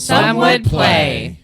Some would play.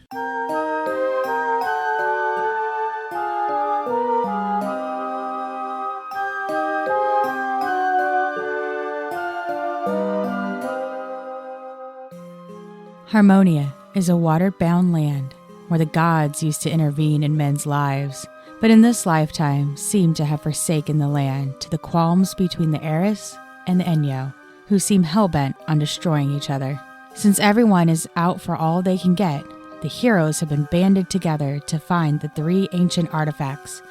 Harmonia is a water-bound land where the gods used to intervene in men's lives, but in this lifetime seem to have forsaken the land to the qualms between the Eris and the Enyo, who seem hell-bent on destroying each other. Since everyone is out for all they can get, the heroes have been banded together to find the 3 ancient artifacts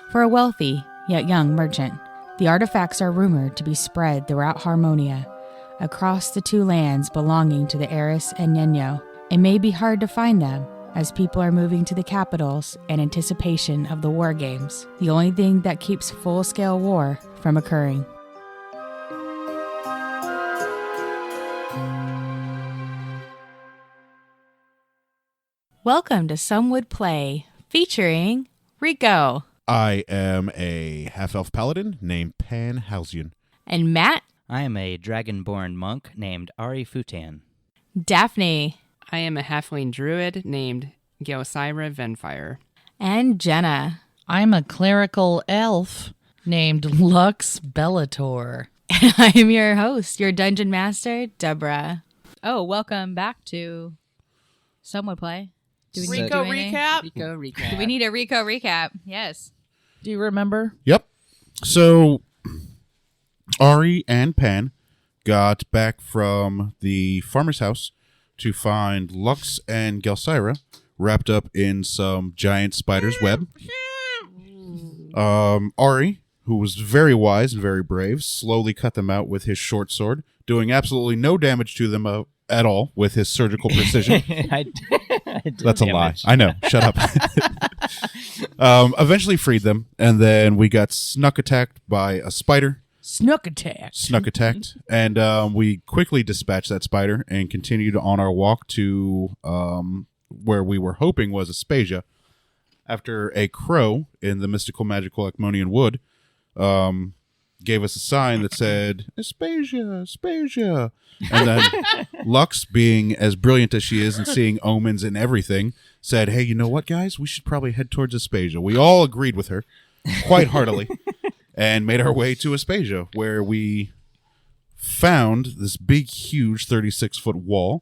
for a wealthy yet young merchant. The artifacts are rumored to be spread throughout Harmonia, across the 2 lands belonging to the Eris and Enyo. It may be hard to find them, as people are moving to the capitals in anticipation of the war games, the only thing that keeps full-scale war from occurring. Welcome to Some Would Play, featuring Rico. I am a half-elf paladin named Pan Halcyon. And Matt. I am a dragonborn monk named Ari Futan. Daphne. I am a halfling druid named Gelsira Venfire. And Jenna. I'm a clerical elf named Lux Bellator. And I am your host, your dungeon master, Deborah. Oh, welcome back to Some Would Play. Do we Rico need recap? Rico recap. Do we need a Rico recap? Yes. Do you remember? Yep. So, Ari and Pan got back from the farmer's house to find Lux and Gelsira wrapped up in some giant spider's web. Ari, who was very wise and very brave, slowly cut them out with his short sword, doing absolutely no damage to them at all with his surgical precision. I did That's a lie. damage. I know. Shut up. Eventually freed them, and then we got snuck attacked by a spider. Snook attack. Snuck attacked, and we quickly dispatched that spider and continued on our walk to where we were hoping was Aspasia. After a crow in the mystical magical Ekmonian wood gave us a sign that said, Aspasia, Aspasia. And then Lux, being as brilliant as she is and seeing omens and everything, said, hey, you know what, guys? We should probably head towards Aspasia. We all agreed with her quite heartily and made our way to Aspasia, where we found this big, huge 36-foot wall.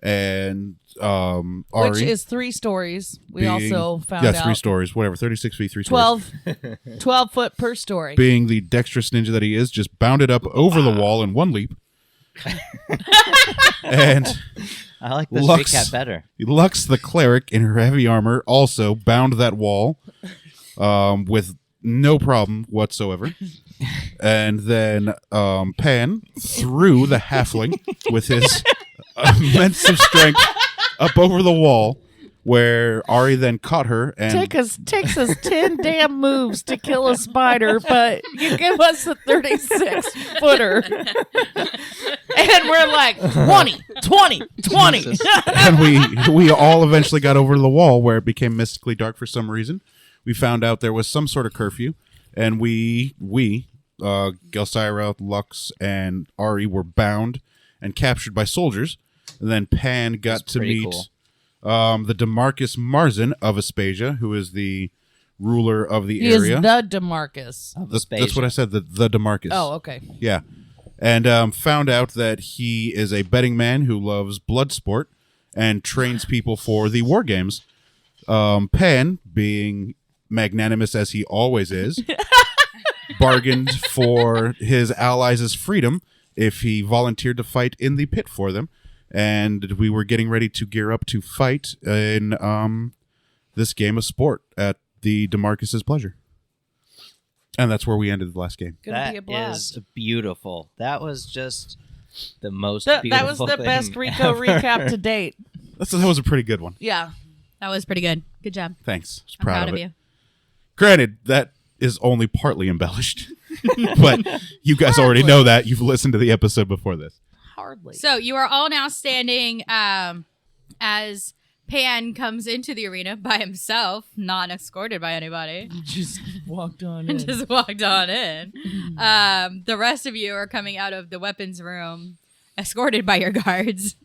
And Ari, Which is 3 stories. We also found out. 3 stories, whatever, 36 feet, 3 stories. 12 foot per story. Being the dexterous ninja that he is, just bounded up over the wall in one leap. And I like this Lux, recap better. Lux, the cleric, in her heavy armor, also bound that wall with no problem whatsoever. And then Pan threw the halfling with his immense strength up over the wall, where Ari then caught her and Takes us 10 damn moves to kill a spider, but you give us a 36 footer. And we're like 20. and we all eventually got over to the wall, where it became mystically dark for some reason. We found out there was some sort of curfew, and we Gelsira, Lux, and Ari were bound and captured by soldiers. And then Pan got to meet the Demarcus Marzin of Aspasia, who is the ruler of the He area. is the DeMarcus. That's what I said, the Demarcus. Oh, okay. Yeah. And found out that he is a betting man who loves blood sport and trains people for the war games. Pan, being magnanimous as he always is, bargained for his allies' freedom if he volunteered to fight in the pit for them. And we were getting ready to gear up to fight in this game of sport at the DeMarcus's pleasure. And that's where we ended the last game. Gonna be a blast. That is beautiful. That was just the most beautiful That was the thing. best Rico recap to date. That was a pretty good one. Yeah. That was pretty good. Good job. Thanks. I was I'm proud of it. you. Granted, that is only partly embellished. But you guys already know that. You've listened to the episode before this. Hardly. So you are all now standing as Pan comes into the arena by himself, not escorted by anybody. Just walked on in. Just walked on in. The rest of you are coming out of the weapons room, escorted by your guards.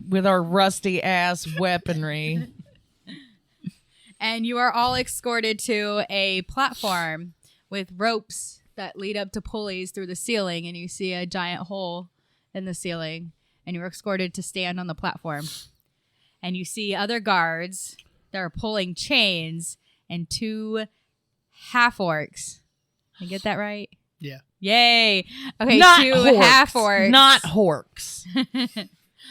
with our rusty ass weaponry. And you are all escorted to a platform with ropes that lead up to pulleys through the ceiling, and you see a giant hole in the ceiling, and you're escorted to stand on the platform. And you see other guards that are pulling chains and 2 half-orcs. Did I get that right? Yeah. Yay. Okay, Not 2 horks. half-orcs. Not horks.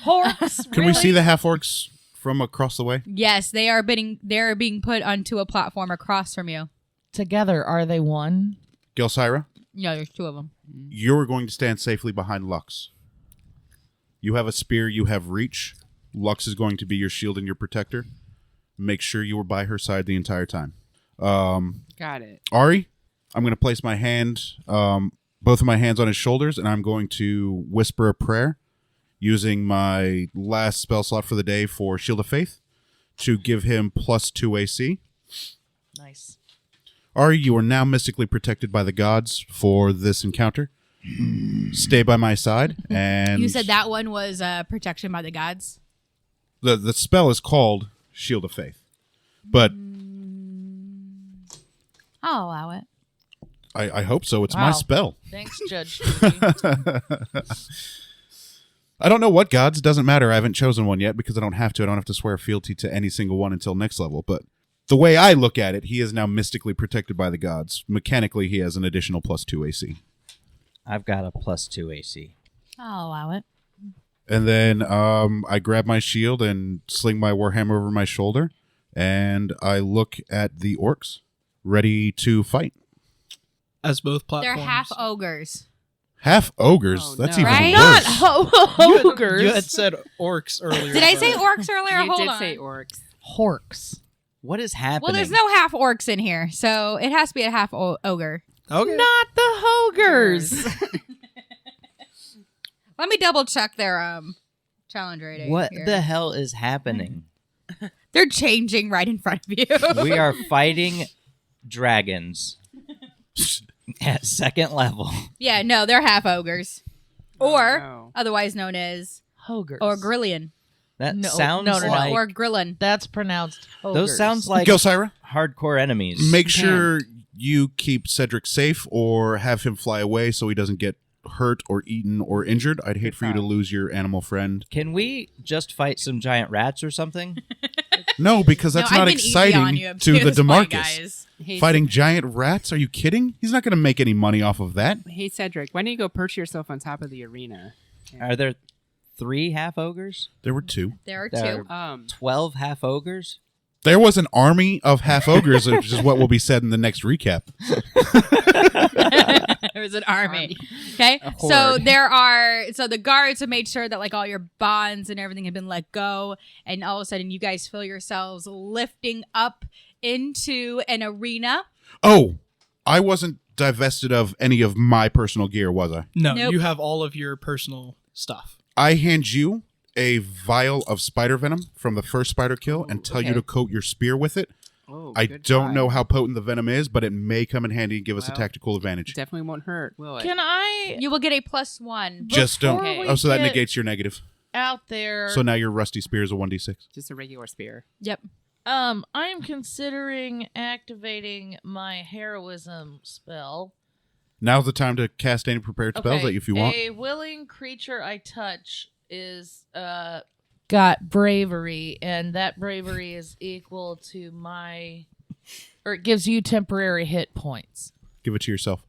Horks? Can we see the half orcs from across the way? Yes, they are being put onto a platform across from you. Together, are they one? Gelsira, Yeah, there's 2 of them. you're going to stand safely behind Lux. You have a spear, you have reach. Lux is going to be your shield and your protector. Make sure you were by her side the entire time. Got it. Ari, I'm going to place my hand, both of my hands on his shoulders, and I'm going to whisper a prayer using my last spell slot for the day for Shield of Faith to give him +2 AC. Nice. Ari, you are now mystically protected by the gods for this encounter. Stay by my side, and You said that one was protection by the gods? the spell is called Shield of Faith, but I'll allow it. I hope so. It's Wow. my spell. Thanks, Judge. I don't know what gods. Doesn't matter. I haven't chosen one yet because I don't have to. I don't have to swear fealty to any single one until next level. But the way I look at it, he is now mystically protected by the gods. Mechanically, he has an additional +2 AC. I've got a +2 AC. I'll allow it. And then I grab my shield and sling my warhammer over my shoulder, and I look at the orcs, ready to fight. As both They're platforms. half ogres. Half ogres. Oh, That's no. even Right? worse. Not ogres. You had said orcs earlier. Did I say but- orcs earlier? You Hold did on. say orcs. Horks. What is happening? Well, there's no half orcs in here, so it has to be a half ogre. Okay. Not the Hogers. Let me double check their challenge rating. What here. the hell is happening? They're changing right in front of you. We are fighting dragons at 2nd level. Yeah, no, they're half ogres, or no. otherwise known as Hogers. Orgrillion That No, sounds no, no, no. like or Grillin. That's pronounced Hogers. those sounds like Gelsira, hardcore enemies. make sure you keep Cedric safe or have him fly away so he doesn't get hurt or eaten or injured. I'd hate for you to lose your animal friend. Can we just fight some giant rats or something? No, because that's No, I've not been easy on exciting you up to the this point, DeMarcus. guys. Hey, Fighting giant rats? Are you kidding? He's not going to make any money off of that. Hey, Cedric, why don't you go perch yourself on top of the arena? Are there 3 half ogres? There were 2. There are There- 2. 12 half ogres? There was an army of half ogres, which is what will be said in the next recap. It was an army. Okay, A so horde. the guards have made sure that like all your bonds and everything have been let go, and all of a sudden you guys feel yourselves lifting up into an arena. Oh, I wasn't divested of any of my personal gear, was I? No, Nope. you have all of your personal stuff. I hand you a vial of spider venom from the first spider kill and tell you okay. to coat your spear with it. Oh, I good don't try. know how potent the venom is, but it may come in handy and give us a Well, tactical advantage. Definitely won't hurt, will it? Can I You will get a +1. Just don't. before we Oh, so that get negates your negative. out there? So now your rusty spear is a 1d6. Just a regular spear. Yep. I am considering activating my heroism spell. Now's the time to cast any prepared spells that if you want. A willing creature I touch is got bravery, and that bravery is equal to my, or it gives you temporary hit points Give it to yourself.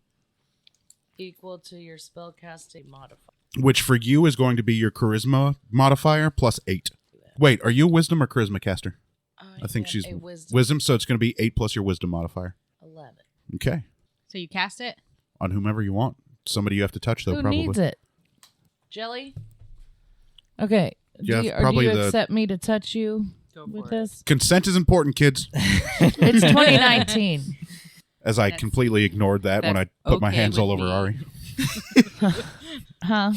equal to your spellcasting modifier. Which for you is going to be your charisma modifier plus 8. Wait, are you a wisdom or charisma caster? I think am she's a wisdom. wisdom, so it's going to be 8 plus your wisdom modifier. 11. Okay. So you cast it. On whomever you want. Somebody you have to touch, though, Who probably. needs it? Jelly. Okay. Yeah, do you probably the- accept me to touch you Go with for it. this? Consent is important, kids. It's 2019. As I That's- completely ignored that when I that's put my okay hands with all over me. Ari. Huh?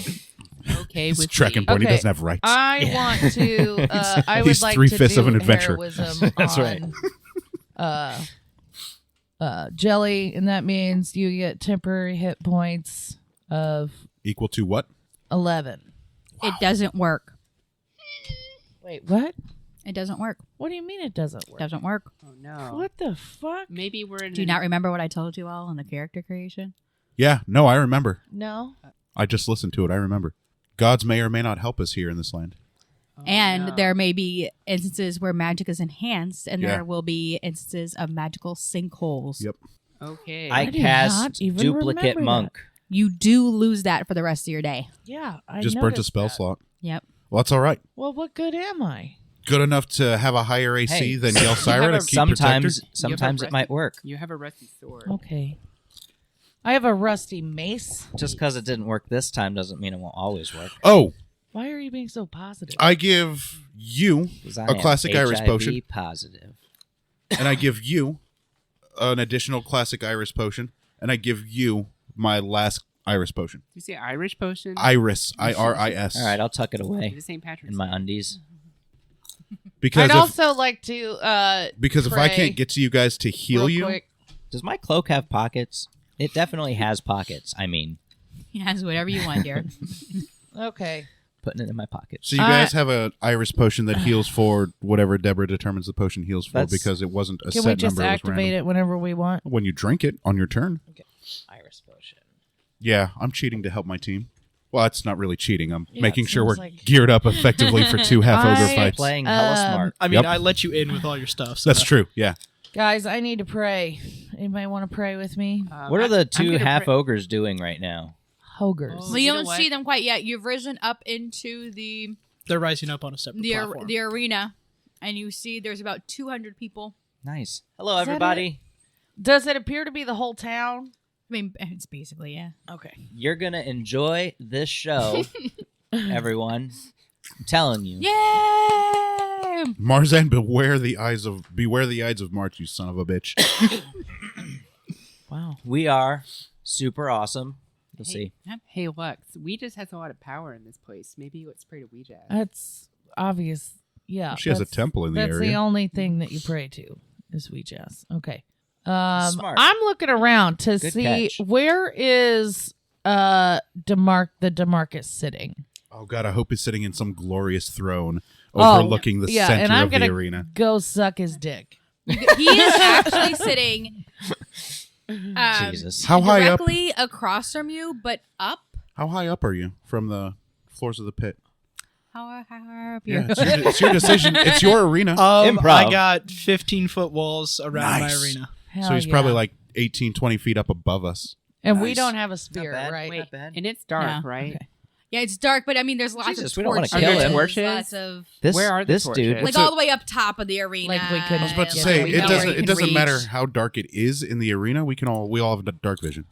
Okay, He's with trekking me. point. He Okay. doesn't have rights. I want to. I would He's like 3/5 to of an do adventure. heroism That's on, Jelly, and that means you get temporary hit points of Equal to what? 11. It doesn't work. Wait, what? It doesn't work. What do you mean it doesn't work? Doesn't work. Oh no. What the fuck? Maybe we're in. Do you not remember what I told you all in the character creation? Yeah, no, I remember. No. I just listened to it. I remember. Gods may or may not help us here in this land. Oh, And no. there may be instances where magic is enhanced, and Yeah. there will be instances of magical sinkholes. Yep. Okay. I I did cast not even duplicate remember monk. You do lose that for the rest of your day. Yeah, I Just burnt a noticed spell that. slot. Yep. Well, that's all right. Well, what good am I? Good enough to have a higher AC Hey, than you Yel'Sira have to a- keep sometimes protector. sometimes it might work. You have a rusty sword. Okay. I have a rusty mace. Just because it didn't work this time doesn't mean it won't always work. Oh, Why are you being so positive? I give you 'Cause I a am classic iris HIV potion, positive. and I give you an additional classic iris potion, and I give you my last iris potion. Did you say Irish potion? Iris, IRIS. All right, I'll tuck it away Is it St. Patrick's in my Day? undies. Because I'd if, also like to if I pray can't get to you guys to heal real you, quick. Does my cloak have pockets? It definitely has pockets. I mean, Yes, whatever you want, dear. Okay. putting it in my pocket. so you guys have a iris potion that heals for whatever Deborah determines the potion heals for, That's- because it wasn't a Can set we just number. activate it whenever we want? when you drink it on your turn. Iris potion. Yeah, I'm cheating to help my team. Well, it's not really cheating. I'm Yeah, making it sure we're seems like- geared up effectively for 2 half-ogre I- fights. Playing hella smart. I mean, Yep. I let you in with all your stuff. So That's true, yeah. Guys, I need to pray. Anybody want to pray with me? What are the I'm 2 gonna half pray- ogres doing right now? Hogers. Oh, Well, you you know don't what? see them quite yet. You've risen up into the They're rising up on a separate platform. the arena, and you see there's about 200 people. Nice. Hello, Is that everybody. Does it appear to be the whole town? I mean, it's basically, yeah. Okay. You're gonna enjoy this show, everyone. I'm telling you. Yay! Marzan, beware the eyes of March, you son of a bitch. Wow. We are super awesome. You'll see. Hey, Lux, Ouija has a lot of power in this place. Maybe let's pray to Ouija. That's obvious. Yeah. She has a that's- temple in the That's area. the only thing that you pray to is Ouija's. Okay. Smart. I'm looking around to Good see catch. where is the Demarcus sitting. Oh god, I hope he's sitting in some glorious throne Oh, overlooking the yeah, center and I'm of the gonna arena. go suck his dick. He is actually sitting Jesus. How high up? directly across from you, but up. How high up are you from the floors of the pit? How high up Yeah, you? it's your decision. It's your arena. Improv. I got 15-foot walls around Nice. my arena. Hell so he's yeah. probably like 18, 20 feet up above us. And we Nice. don't have a spear, bad. right? Wait, not bad. and it's dark, Yeah. right? Okay. Yeah, it's dark, but I mean, there's lots Jesus, of we don't wanna torches. kill him. Lots Torches? of This, Where are the this torches? dude? like It's all a- the way up top of the arena. Like we couldn't- I was about to Yeah, say we it know doesn't. where you It can doesn't matter reach. how dark it is in the arena. We all have dark vision.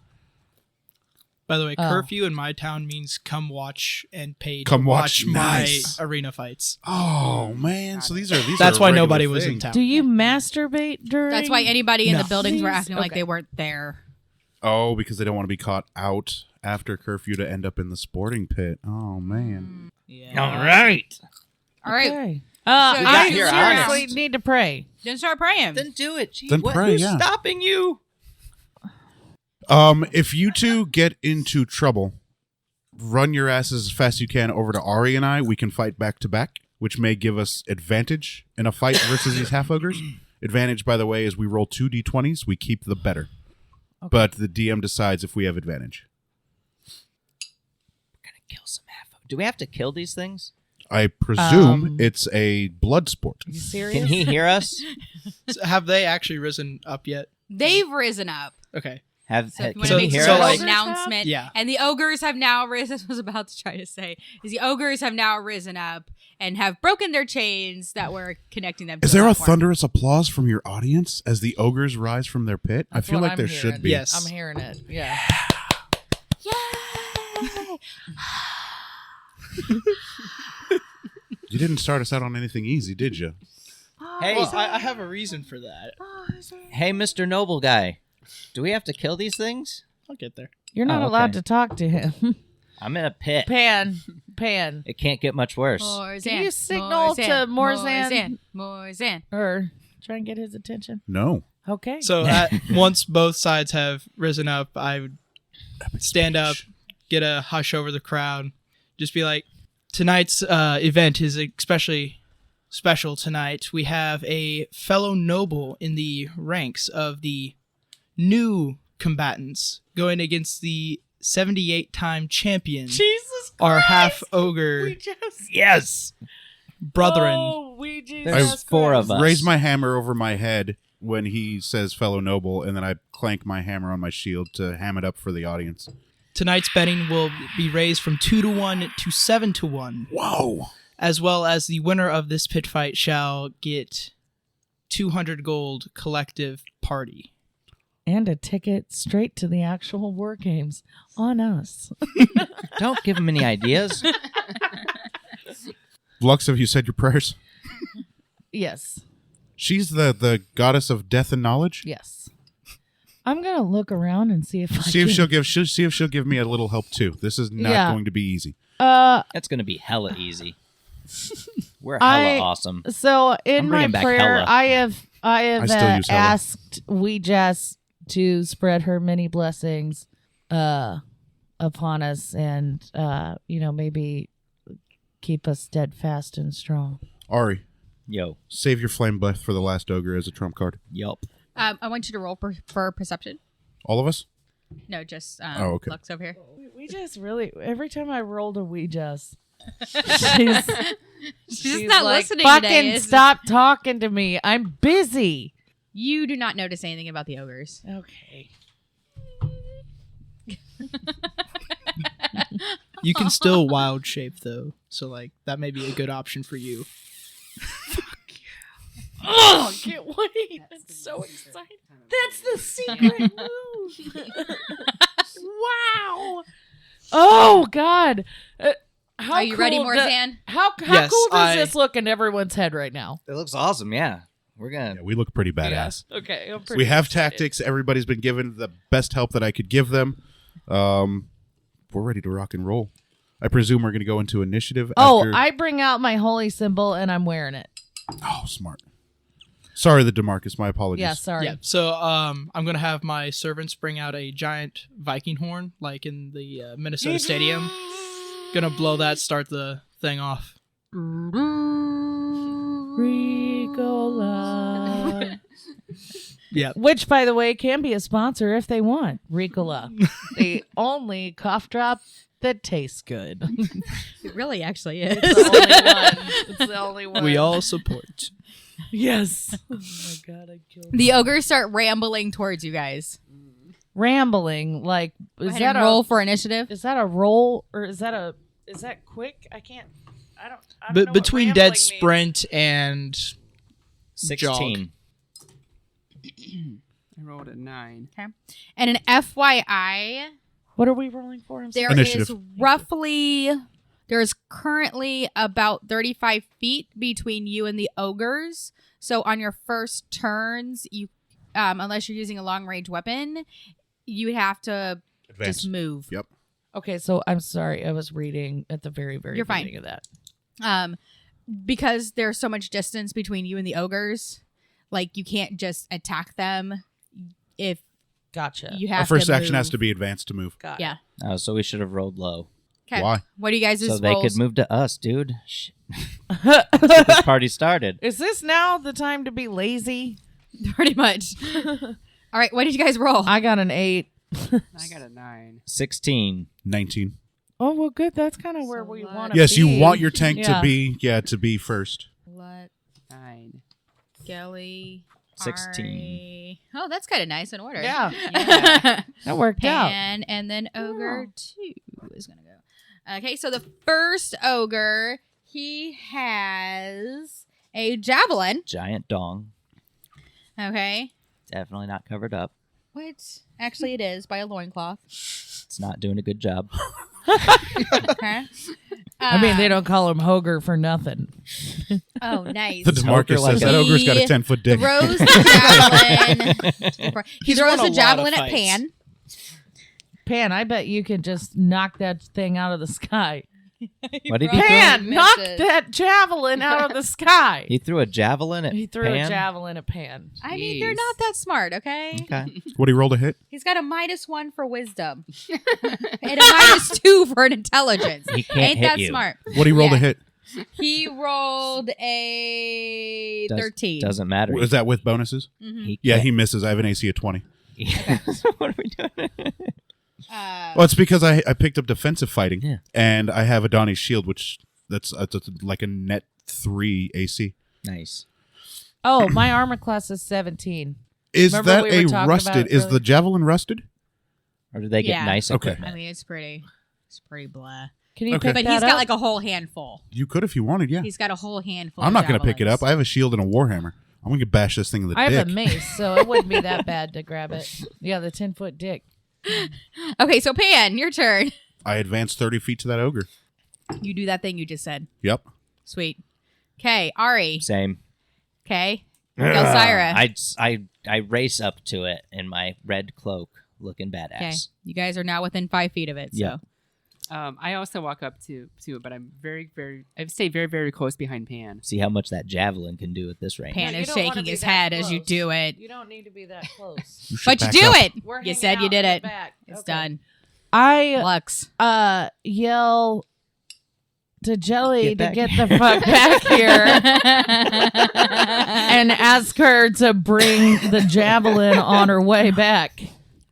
By the way, Oh. curfew in my town means come watch and pay to Come watch. my Nice. arena fights. Oh man! So these That's are why regular nobody was in things. town. Do you masturbate during? That's why anybody in No. the buildings were Please? acting like Okay. they weren't there. Oh, because they don't want to be caught out after curfew to end up in the sporting pit. Oh man! All right. All right, Okay. So I you're seriously honest. need to pray. then start praying. Then do it. Gee, Then pray, who's yeah. stopping you? If you two get into trouble, run your asses as fast as you can over to Ari and I. We can fight back to back, which may give us advantage in a fight versus these half ogres. Advantage, by the way, is we roll 2 d20s. We keep the better, but the DM decides if we have advantage. We're gonna kill some half. Do we have to kill these things? I presume it's a blood sport. You serious? Can he hear us? So have they actually risen up yet? They've risen up. Okay. Have So if you can want to So- make he hear a so, little us? like- announcement, Yeah. and the ogres have now risen. I was about to try to say, is the ogres have now risen up and have broken their chains that were connecting them. Is to there the a platform. thunderous applause from your audience as the ogres rise from their pit? That's I feel what like I'm there hearing. should be. Yes. I'm hearing it. Yeah. Yay! You didn't start us out on anything easy, did you? Hey, Well, I have a reason for that. hey, Mr. Noble Guy. Do we have to kill these things? I'll get there. You're not Oh, allowed okay. to talk to him. I'm in a pit. Pan. It can't get much worse. Morzan, Can you signal to Morzan? Morzan. Or try and get his attention. No. Okay. So once both sides have risen up, I would stand up, get a hush over the crowd, just be like, tonight's event is especially special tonight. We have a fellow noble in the ranks of the new combatants going against the 78-time champion, Jesus our Christ! Half-Ogre Yes. brethren. Oh, we There's 4 of us. Raise my hammer over my head when he says fellow noble, and then I clank my hammer on my shield to ham it up for the audience. Tonight's betting will be raised from 2-1 to 7-1. Whoa! As well as the winner of this pit fight shall get 200 gold collective party. And a ticket straight to the actual war games on us. Don't give him any ideas. Lux, have you said your prayers? Yes. She's the goddess of death and knowledge. Yes. I'm gonna look around and see if I See if can... she'll give me a little help too. This is not going to be easy. That's going to be hella easy. We're hella awesome. So in I'm my bringing back prayer, hella. I have still use hella. asked Ouijas to spread her many blessings upon us, and maybe keep us steadfast and strong. Ari, Yo. save your flame breath for the last ogre as a trump card. Yup. I want you to roll for perception. All of us? No, just okay. Lux over here. We just really every time I rolled a Ouijas, She's not like, listening fucking today. It's stop talking to me. I'm busy. You do not notice anything about the ogres. Okay. You can still wild shape though, so like that may be a good option for you. Oh, can't wait. That's so exciting. That's the secret move. Wow. Oh, God. How Are you ready, cool Morzan? How Yes, cool does I- this look in everyone's head right now? It looks awesome, yeah. We're going Yeah, to... we look pretty badass. Okay. I'm pretty We have excited. tactics. Everybody's been given the best help that I could give them. We're ready to rock and roll. I presume we're going to go into initiative. Oh, after... I bring out my holy symbol and I'm wearing it. Oh, smart. Sorry, the DeMarcus. My apologies. Yeah, sorry. Yeah. So I'm gonna have my servants bring out a giant Viking horn, like in the Minnesota Stadium. Gonna blow that, start the thing off. Ricola. Yeah. Which, by the way, can be a sponsor if they want. Ricola. The only cough drop that tastes good. It really actually is. It's the only one. It's the only one. We all support. Yes. Oh my God, I killed The ogres start rambling towards you guys. Rambling, like Go is ahead that and a roll for initiative? Is that a roll or is that quick? I don't know But what between rambling dead means. sprint and 16. I rolled a 9. And an FYI, What are we rolling for? I'm sorry. there Initiative. is roughly, there's currently about 35 feet between you and the ogres. So on your first turns, you, unless you're using a long range weapon, you would have to Advance. just move. Yep. Okay, so I'm sorry. I was reading at the very You're fine. beginning of that. Because there's so much distance between you and the ogres, like you can't just attack them if Gotcha. you have Our first to action has move. to be advance to move. Got it. Yeah. Oh, so we should have rolled low. Okay. Why? What do you guys do? So they rolls? could move to us, dude. Shit. This party started. Is this now the time to be lazy? Pretty much. All right. What did you guys roll? I got an 8. I got a 9. 16. 19. Oh well, good. That's kind of where So we what- want to be. Yes, you want your tank Yeah. to be first. Let 9. Gelly. 16. Ari. Oh, that's kind of nice in order. Yeah. Yeah. That worked out. Pan and then ogre 2 is gonna go. Okay, so the first ogre, he has a javelin. Giant dong. Okay. Definitely not covered up. What? Actually, it is by a loincloth. It's not doing a good job. Okay. I mean, they don't call him Hoger for nothing. Oh, nice. The DeMarcus Ogre like says that a- ogre's got a 10-foot dick. Throws the javelin. He He's throws won a the lot javelin of at fights. Pan. Pan, I bet you can just knock that thing out of the sky. What did he throw? Pan, knock misses. that javelin out of the sky. He threw a javelin at He threw Pan? a javelin at Pan. I mean, they're Jeez. not that smart, okay? Okay. What he rolled a hit? He's got a -1 for wisdom and a -2 for an intelligence. He can't Ain't hit that you. smart? What he rolled Yeah. a hit? He rolled a 13. Doesn't matter. Is that with bonuses? Yeah, he misses. I have an AC of 20. What are we doing? Well, it's because I picked up defensive fighting, Yeah. and I have Adani's shield, which that's like a net 3 AC. Nice. Oh, my armor class is 17. Is Remember that we were a talking rusted? about Is earlier? the javelin rusted? Or do they get Yeah. nice Okay. equipment? I mean, it's pretty blah. Can you Okay. pick But that he's got up? like a whole handful. You could if you wanted, yeah. He's got a whole handful. I'm of not going to pick it up. javelins. I have a shield and a warhammer. I'm going to bash this thing in the I dick. have a mace, so it wouldn't be that bad to grab it. Yeah, the 10-foot dick. Okay, so Pan, your turn. I advanced 30 feet to that ogre. You do that thing you just said. Yep. Sweet. Okay, Ari. Same. Okay. Gelsira. I race up to it in my red cloak, looking badass. Okay. You guys are now within 5 feet of it. So. Yeah. I also walk up to it, but I'm I stay very, very close behind Pan. See how much that javelin can do at this range. Pan No, you is don't wanna shaking be his that head as you close. do it. You don't need to be that close. You should But you back do up. it. We're You hanging said you out did in the it. back. It's Okay. done. I Lux. yell to Jelly Get to back. get the fuck back here and ask her to bring the javelin on her way back.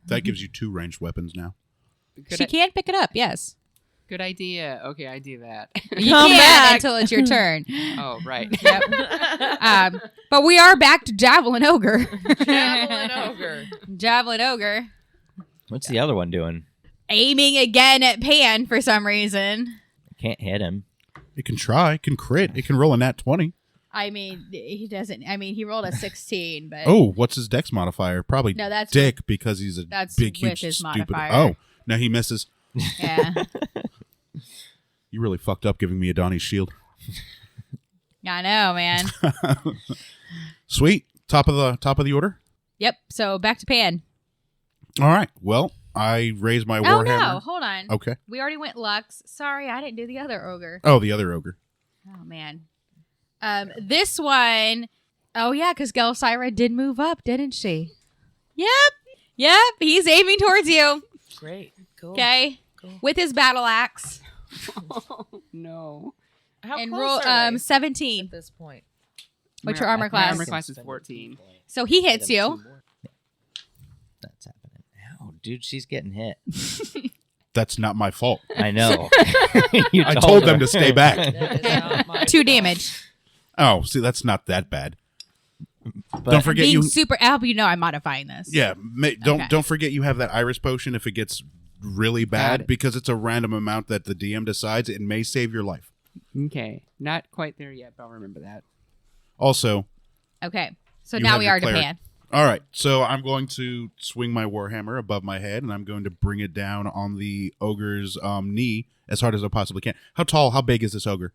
That gives you 2 ranged weapons now. She can pick it up, yes. Good idea. Okay, I do that. You Come can back. until it's your turn. Oh, right. Yep. But we are back to Javelin Ogre. Javelin ogre. Javelin Ogre. What's the other one doing? Aiming again at Pan for some reason. Can't hit him. It can try. It can crit. It can roll a nat 20. I mean, he doesn't. I mean, he rolled a 16, but Oh, what's his dex modifier? Probably No, that's dick because he's a that's big, with huge, his stupid. modifier. Oh, now he misses. yeah. You really fucked up giving me Adani's shield. I know, man. Sweet. Top of the order. Yep. So back to Pan. All right. Well, I raise my Oh warhammer. no, hold on. Okay. We already went Lux. Sorry, I didn't do the other ogre. Oh, the other ogre. Oh man. This one. Oh yeah, because Gelsira did move up, didn't she? Yep. He's aiming towards you. Great. Cool. Okay. Cool. With his battle axe. No. How And close roll are they 17. at this point? What's your armor My class? armor class is 14. So he hits you. That's happening. Ow, dude, she's getting hit. That's not my fault. I know. You I told them her. to stay back. That is not my 2 fault. damage. Oh, see, that's not that bad. But Don't forget Being you. super. I hope you know I'm modifying this. Yeah, Okay. don't forget you have that iris potion if it gets really Got bad it. because it's a random amount that the DM decides. It may save your life. Okay. Not quite there yet, but I'll remember that. Also, Okay. So You now have we your are to cleric. Pan. all right. So I'm going to swing my warhammer above my head, and I'm going to bring it down on the ogre's knee as hard as I possibly can. How tall? How big is this ogre?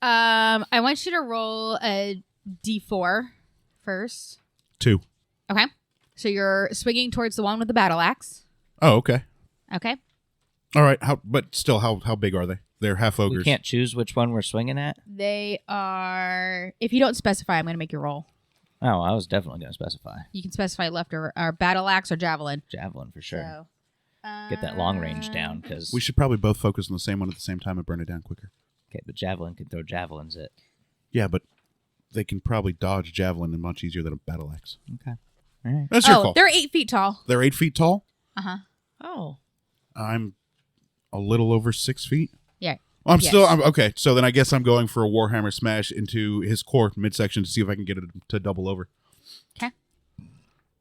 I want you to roll a d4 first. 2. Okay. So you're swinging towards the one with the battle axe. Oh, okay. Okay. All right. But still, how big are they? They're half ogres. we can't choose which one we're swinging at. They are. If you don't specify, I'm going to make you roll. Oh, I was definitely going to specify You can specify left or battle axe or javelin. javelin for sure. So, Get that long range down because We should probably both focus on the same one at the same time and burn it down quicker. okay, but javelin can throw javelins at. Yeah, but they can probably dodge javelin much easier than a battle axe. Okay, all right. That's your Oh, call. they're 8 feet tall. They're 8 feet tall. Oh. I'm a little over 6 feet. Yeah. Well, Yes. I'm okay. So then I guess I'm going for a warhammer smash into his core midsection to see if I can get it to double over. Okay.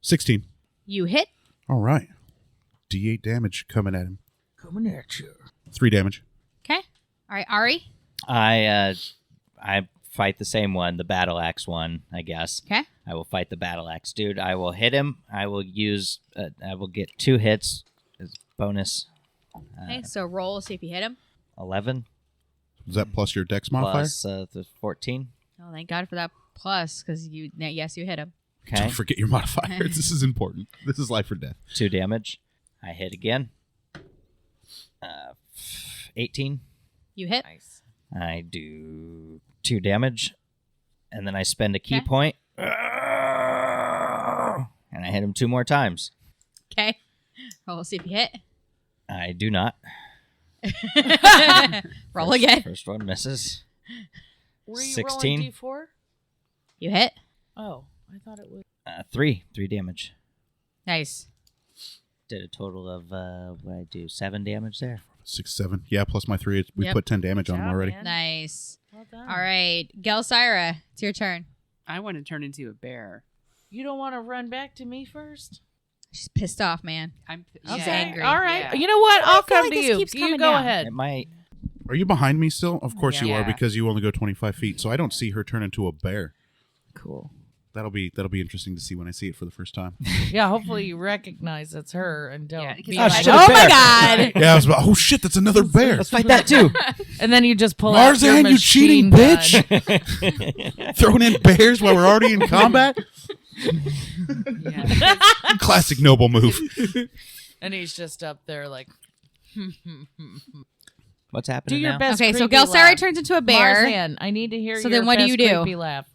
16. You hit. All right. D8 damage coming at him. Coming at you. 3 damage. Okay. All right, Ari. I fight the same one, the battle axe one. I guess. Okay. I will fight the battle axe, dude. I will hit him. I will use. I will get 2 hits as bonus. Okay. So roll. See if you hit him. 11 Is that plus your dex modifier? plus the 14. Oh, thank God for that plus, because you hit him. Okay, Don't forget your modifier. This is important. This is life or death. 2 damage. I hit again. 18. You hit. Nice. I do 2 damage, and then I spend a key Okay. point, and I hit him 2 more times. Okay. Roll. See if you hit. I do not. Roll again. First one misses. Were you 16. rolling D4? You hit. Oh, I thought it was. 3 damage. Nice. Did a total of what did I do? 7 damage there. 6, 7. Yeah, plus my 3. We Yep. put 10 damage on him job, already. man. Nice. Well done. All right, Gelsira, it's your turn. I want to turn into a bear. You don't want to run back to me first? She's pissed off, man. I'm She's yeah. angry. All right. Yeah. You know what? I I'll feel come like to this you. keeps You coming go down. ahead. It might. Are you behind me still? Of course you are, Yeah. because you only go 25 feet. So I don't see her turn into a bear. Cool. That'll be interesting to see when I see it for the first time. Yeah, hopefully you recognize it's her and don't. Yeah, be because Oh, like, shit, Oh a my bear. god! Yeah, I was about, oh shit, that's another bear. Let's fight that too. and then you just pull out your Marzan, you cheating machine bitch! gun. Throwing in bears while we're already in combat? Yeah. Classic noble move. And he's just up there like, What's do happening your now? best. Okay, so creepy Gelsira laugh. turns into a bear. Marzan, I need to hear So your then what do best you do? creepy laugh.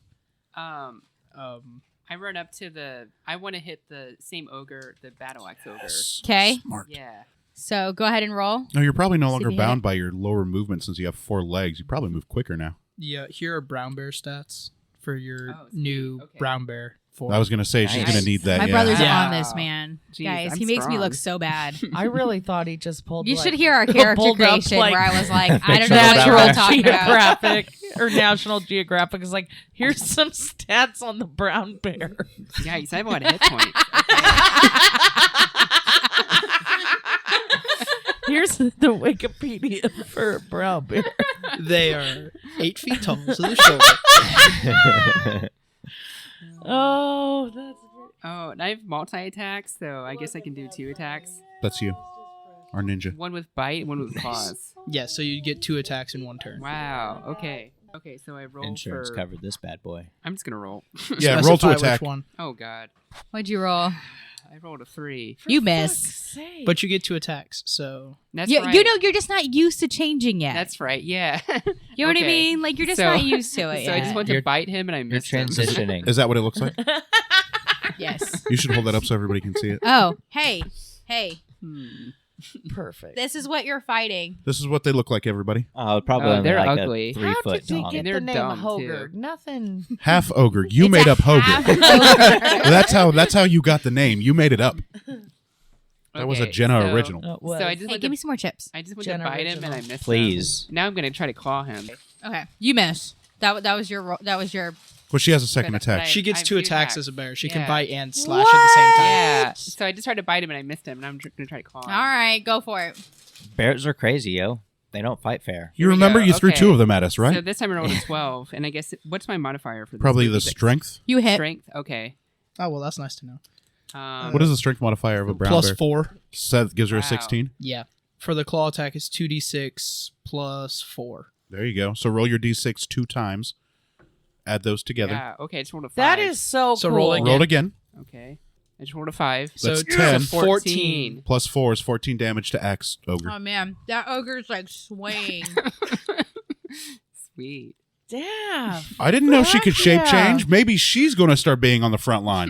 I run up to the. I want to hit the same ogre, the battle axe ogre. Okay, Smart. Yeah. so go ahead and roll. No, you're probably no See if longer you hit bound it. by your lower movement since you have 4 legs. You probably move quicker now. Yeah, here are brown bear stats for your Oh, sweet. new Okay. brown bear form. I was going to say she's Nice. going to need that. My yeah. brother's Yeah. on this, man. Jeez, Guys, I'm he makes me strong. look so bad. I really thought he just pulled. You like, should hear our character pulled up, creation like, where I was like, I don't Picture know of what you're all that talking about. Geographic or National Geographic is like, here's some stats on the brown bear. Yikes! I have a lot of hit points. Here's the Wikipedia for a brown bear. They are 8 feet tall, so they're short. Oh, that's Oh, and I have multi attacks, so I guess I can do 2 attacks. That's you. Our ninja. One with bite, and one with claws. Yeah, so you get 2 attacks in 1 turn. Wow. Okay. Okay. So I roll Insurance for. covered this bad boy. I'm just gonna roll. Yeah, roll to Specify which attack. one. Oh God. What'd you roll? I rolled a 3. You miss. But you get 2 attacks, so That's You, right. you know, you're just not used to changing yet. That's right. Yeah. you know what I Okay. mean? Like, you're just So- not used to it So I yet. just want to You're- bite him, and I You're missed him. transitioning. Is that what it looks like? Yes. You should hold that up so everybody can see it. Oh, hey. perfect. This is what you're fighting. This is what they look like, everybody. Oh, probably Oh, only they're like ugly. a 3 How foot did we tall. get They're the name dumb, Ogre? too. Nothing. Half ogre. You It's made a up Ogre. half-ogre. That's how you got the name. You made it up. That was a Okay, Jenna so- original. Oh, it was. So I just Hey, went give me to, some more chips. I just went Jenna to bite him, and I original. missed Please. him. Now I'm gonna try to claw him. Okay, you miss. That was your that was your. Well, she has a second But attack. I- she gets have 2 2 attacks attacks. as a bear. She Yeah. can bite and slash at the same time. Yeah. So I just tried to bite him, and I missed him. And I'm gonna try to claw him. All right, go for it. Bears are crazy, yo. They don't fight fair. You we remember go. you threw Okay. 2 of them at us, So right? this time I rolled a 12, and I guess what's my modifier for this? Probably the 36? strength. You hit. Strength. Okay. Oh, well, that's nice to know. What is the strength modifier of a brown Plus bear? 4. Seth gives her a Wow. 16. Yeah. For the claw attack, it's 2d6 plus 4. There you go. So roll your d6 2 times. Add those together. Yeah. Okay. I just rolled a 5. That is so So cool. roll again. Roll it again. Okay. I just rolled a 5. So That's 10. 10. 14. Plus 4 is 14 damage to axe ogre. Oh man, that ogre's like swaying. Sweet. Damn. I didn't know she could Fuck shape yeah. change. Maybe she's going to start being on the front line.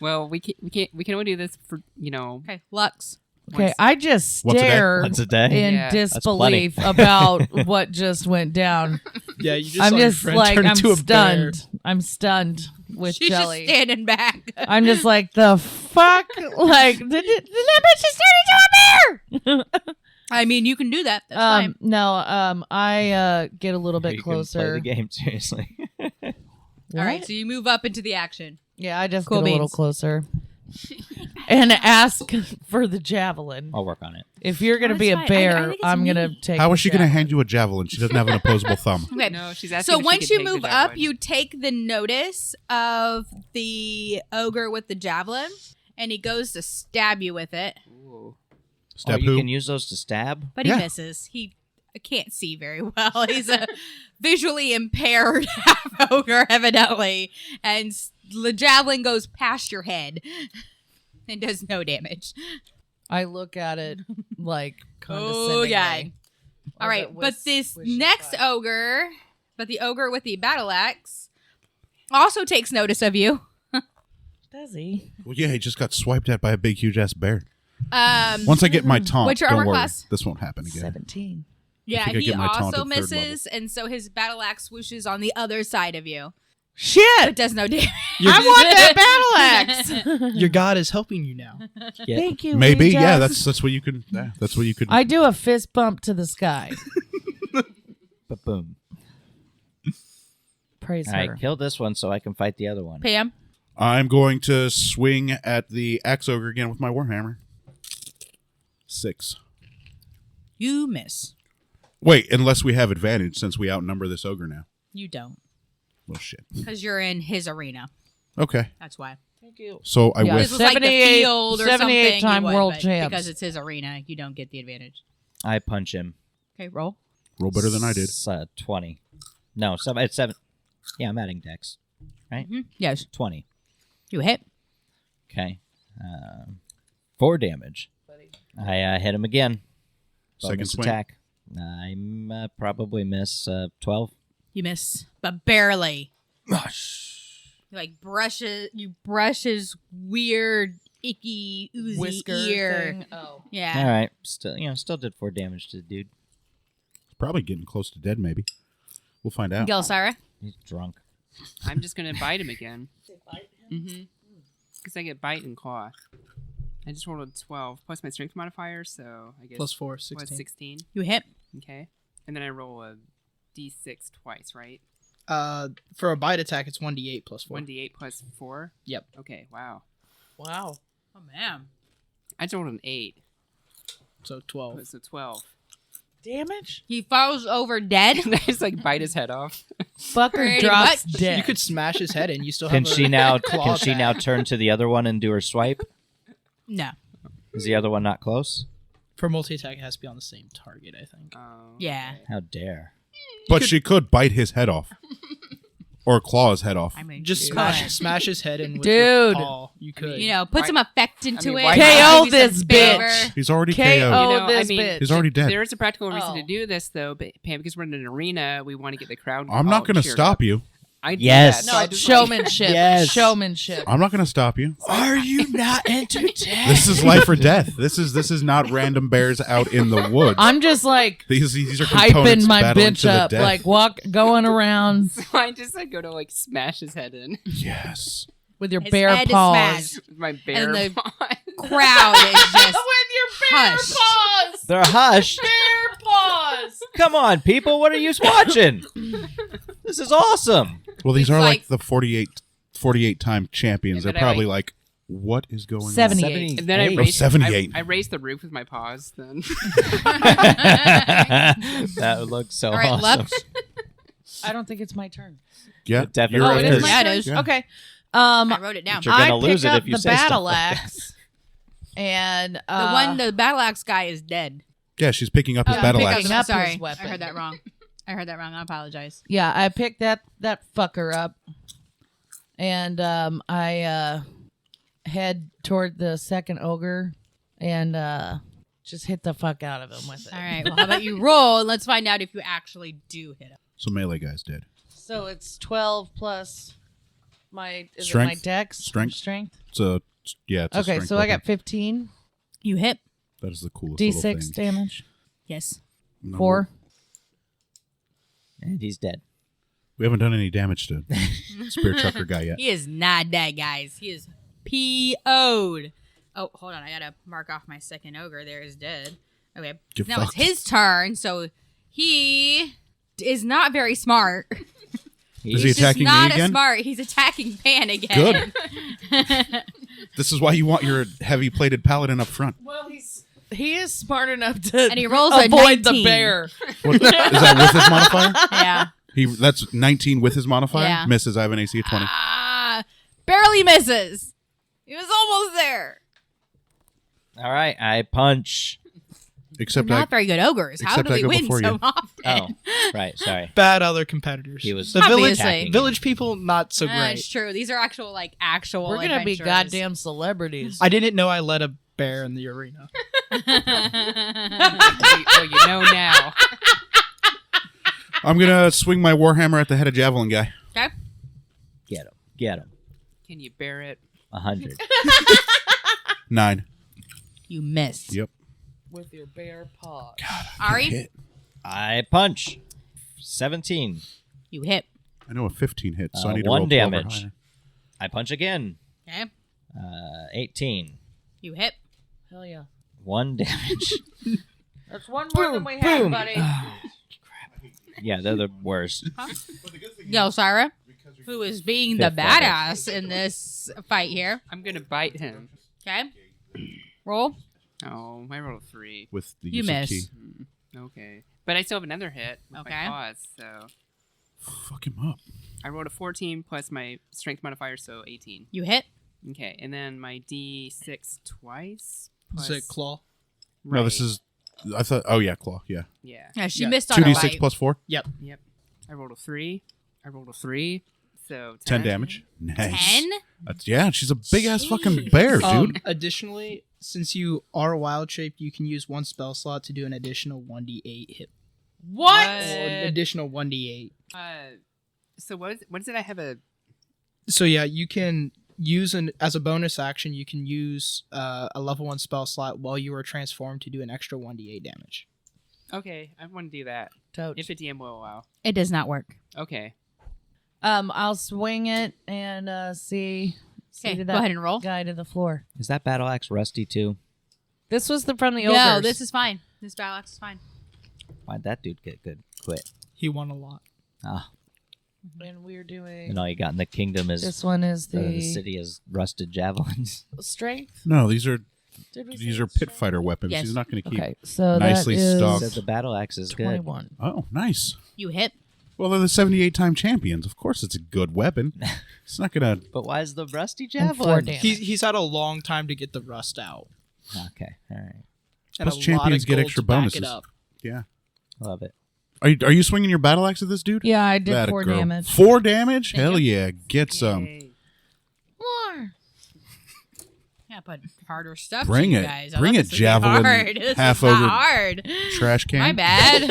Well, we can only do this for Okay, Lux. Okay, Once- I just Once a day? stare Once a day. in Yeah. That's plenty. disbelief about what just went down. Yeah, you just I'm saw your just friend like, turn I'm into a bear. stunned. I'm stunned with She's jelly. just standing back. I'm just like, the fuck? Like, did that bitch just turn into a bear? I mean, you can do that. That's fine. No, I get a little bit You can play closer. the game seriously. All right, so you move up into the action. Yeah, I just Cool get a little beans. closer. And ask for the javelin. I'll work on it. If you're going to Oh, be a that's fine. I bear, think it's I'm going to neat. take How the is she going to javelin. hand you a javelin? She doesn't have an opposable thumb. Okay. No, she's asking. So if she once could you take the move up, javelin. you take the notice of the ogre with the javelin, and he goes to stab you with it, Ooh. Stab you who? can use those to stab? but Yeah. he misses. He can't see very well. He's a visually impaired half ogre, evidently, and the javelin goes past your head and does no damage. I look at it like Oh, yeah. condescendingly. All Or is right, it but wish- this wishy next fuck? ogre, the ogre with the battle axe, also takes notice of you. Does he? Well, yeah, he just got swiped at by a big, huge ass bear. Um, Once I get my taunt, What's your don't armor worry. class? This won't happen again. 17. Yeah, think I he get my also taunted third misses, and so his battle axe swooshes on the other side of you. Shit! It does no damage. I want that battle axe. Your god is helping you now. Yeah. Thank you. Maybe, Ouija. yeah. That's what you could. Yeah, that's what you could. I do a fist bump to the sky. But boom. Praise All her. right, kill this one so I can fight the other one. Pam. I'm going to swing at the axe ogre again with my warhammer. 6. You miss. Wait, unless we have advantage since we outnumber this ogre now. You don't. Well, shit. Because you're in his arena. Okay, That's why. so I Yeah, whiff. This was like the 78 field or 78 something. time you would, world but champs. Because it's his arena, you don't get the advantage. I punch him. Okay, roll. Roll better than I did. It's 20. No, it's 7. Yeah, I'm adding dex. Yes. 20. You hit. Okay. 4 damage. I hit him again. Second Bonus swing. attack. I probably miss 12. You miss, but barely. You brush his weird, icky, oozy Whisker ear. thing. Oh. Yeah. All right. Still did 4 damage to the dude. Probably getting close to dead. Maybe we'll find out. Gelsara. He's drunk. I'm just gonna bite him again. Mm-hmm. Because I get bite and claw. I just rolled a 12 plus my strength modifier, so I get Plus 4, 16. 16. You hit. Okay, and then I roll a d6 twice, right? For a bite attack, it's 1d8 plus 4. 1d8 plus 4. Yep. Okay. Wow. Wow. Oh man. I just rolled an 8, So 12. so 12. Damage? He falls over dead. And I just like bite his head off. Fucker Pretty drops much. dead. You could smash his head in. You still Can have she a now? claw Can she now attack. turn to the other one and do her swipe? No. Is the other one not close? For multi-attack, it has to be on the same target, I think. Oh, Yeah. okay. How dare! But she could bite his head off, or claw his head off. I mean, Just you smash his head in with Dude. your paw. You could. You know, put some effect into I mean, it. why Give KO you some this favor. bitch. He's already KO. KO'd. You know, this I mean, bitch. He's already dead. There is a practical reason Oh. to do this, though, but Pam, because we're in an arena, we want to get the crowd. I'm not all going to cheered stop up. you. I do Yes. that, so No, I just, like- Showmanship. Yes. Showmanship. I'm not going to stop you. Are you not entertained? This is life or death. This is not random bears out in the woods. I'm just like These are components hyping my battling bitch to the up, death. like going around So I just like go to like smash his head in Yes. with your His bare head is paws. smashed. with my bare And the- paws. Crowd is just hushed. paws. They're hushed. Bare paws. Come on, people! What are you watching? This is awesome. Well, these It's are like- like the 48-time champions. And They're then I, probably like- like, what is going 78. And then I 78. raised, 78. I raised the roof with my paws. Then That would look so All right, awesome. Lux. I don't think it's my turn. on? Yeah, It definitely Oh, it is. is my Yeah, it turn? is. Yeah. Okay. I wrote it down. But you're gonna I lose pick it up if you the say stuff battle like that. axe, and The battle axe guy is dead. Yeah, she's picking up his Oh, battle pick axe. Picking up Sorry, his weapon. I heard that wrong. I apologize. Yeah, I picked that fucker up, and I head toward the second ogre, and just hit the fuck out of him with it. All right. Well, how about you roll and let's find out if you actually do hit him. So melee guy's dead. So it's 12 plus my Strength? my dex Strength? So yeah. It's a Okay, strength so I got weapon. 15 You hit. That is the coolest little d6 thing. damage. Yes. No, 4. And he's dead. We haven't done any damage to Spear Trucker guy yet. He is not dead, guys. He is PO'd. Oh, hold on. I gotta mark off my second ogre. There is dead. Okay. Get Now it's fucked. his turn, so he is not very smart. Is he He's just attacking me not again? smart. He's attacking Pan again. Good. This is why you want your heavy-plated paladin up front. Well, he is smart enough to And he rolls a avoid 19. the bear. What, is that with his modifier? Yeah. That's 19 with his modifier. Yeah. Misses. I have an AC of 20. Barely misses. He was almost there. All right, I punch. Except We're I, not very good ogres. How except do I we go win before so you. often? Oh, right. Sorry. Bad other competitors. He was the village. Obviously. Village people, not so It's great. true. These are actual We're gonna be adventurers. goddamn celebrities. I didn't know I led a bear in the arena. Oh, you know now. I'm gonna swing my warhammer at the head of javelin guy. Okay. Get him. Get him. Can you bear it? 100. 9. You miss. Yep. With your bare paws. Ari, Hit. I punch. 17. You hit. I know a 15 hits, so I need to one roll 12 or damage. higher. I punch again. Okay. 18. You hit. Hell yeah. 1 damage. That's one more than we had, buddy. Yeah, they're the worst. Gelsira, who is being the Fifth level. badass in this fight here. I'm gonna bite him. Okay. Roll. Oh, I rolled a 3. With the You use miss. of key. Okay, but I still have another hit with Okay. my claws. So Fuck him up. I rolled a 14 plus my strength modifier, so 18. You hit. Okay, and then my D6 twice. Is Plus, it claw? No, this is. I thought. Oh yeah, claw. Yeah. Yeah. Yeah, she Yeah. missed on a 2d6 right. plus 4. Yep. I rolled a 3. So 10 damage. Nice. 10? Yeah, she's a big ass fucking bear, dude. Additionally, since you are wild shaped, you can use one spell slot to do an additional 1d8 hit. What? An additional 1d8. So what is it? I have a. So yeah, you can use as a bonus action. You can use a level 1 spell slot while you are transformed to do an extra 1d8 damage. Okay, I want to do that. Totes. If the DM will allow. It does not work. Okay. I'll swing it and see Okay, to go that ahead and roll. guy to the floor. Is that battle axe rusty too? This was from the No, ogres. this is fine. This battle axe is fine. Why'd that dude get good? Quit. He won a lot. Ah, And we're doing. and all you got in the kingdom is This one is the the city is rusted javelins. strength. No, these are Did we these say are pit strength? fighter weapons. Yes. He's not going to keep. Okay, so Nicely that is stocked. Said the battle axe is good. 21. Oh, nice. You hit. Well, they're the 78-time champions. Of course, it's a good weapon. It's not gonna. But why is the rusty And 4 javelin? damage. He's had a long time to get the rust out. Okay, all right, And Plus a lot champions of get gold extra to back bonuses. it up. Yeah. love it. Are you swinging your battle axe at this dude? Yeah, I did That a 4 girl. damage. 4 damage? Hell yeah! Get some. Yay. More. Yeah, but harder stuff. Bring to you it. guys. Bring I it, thought this would be javelin, hard. This is Half-Ogre not hard. Trash can. My bad.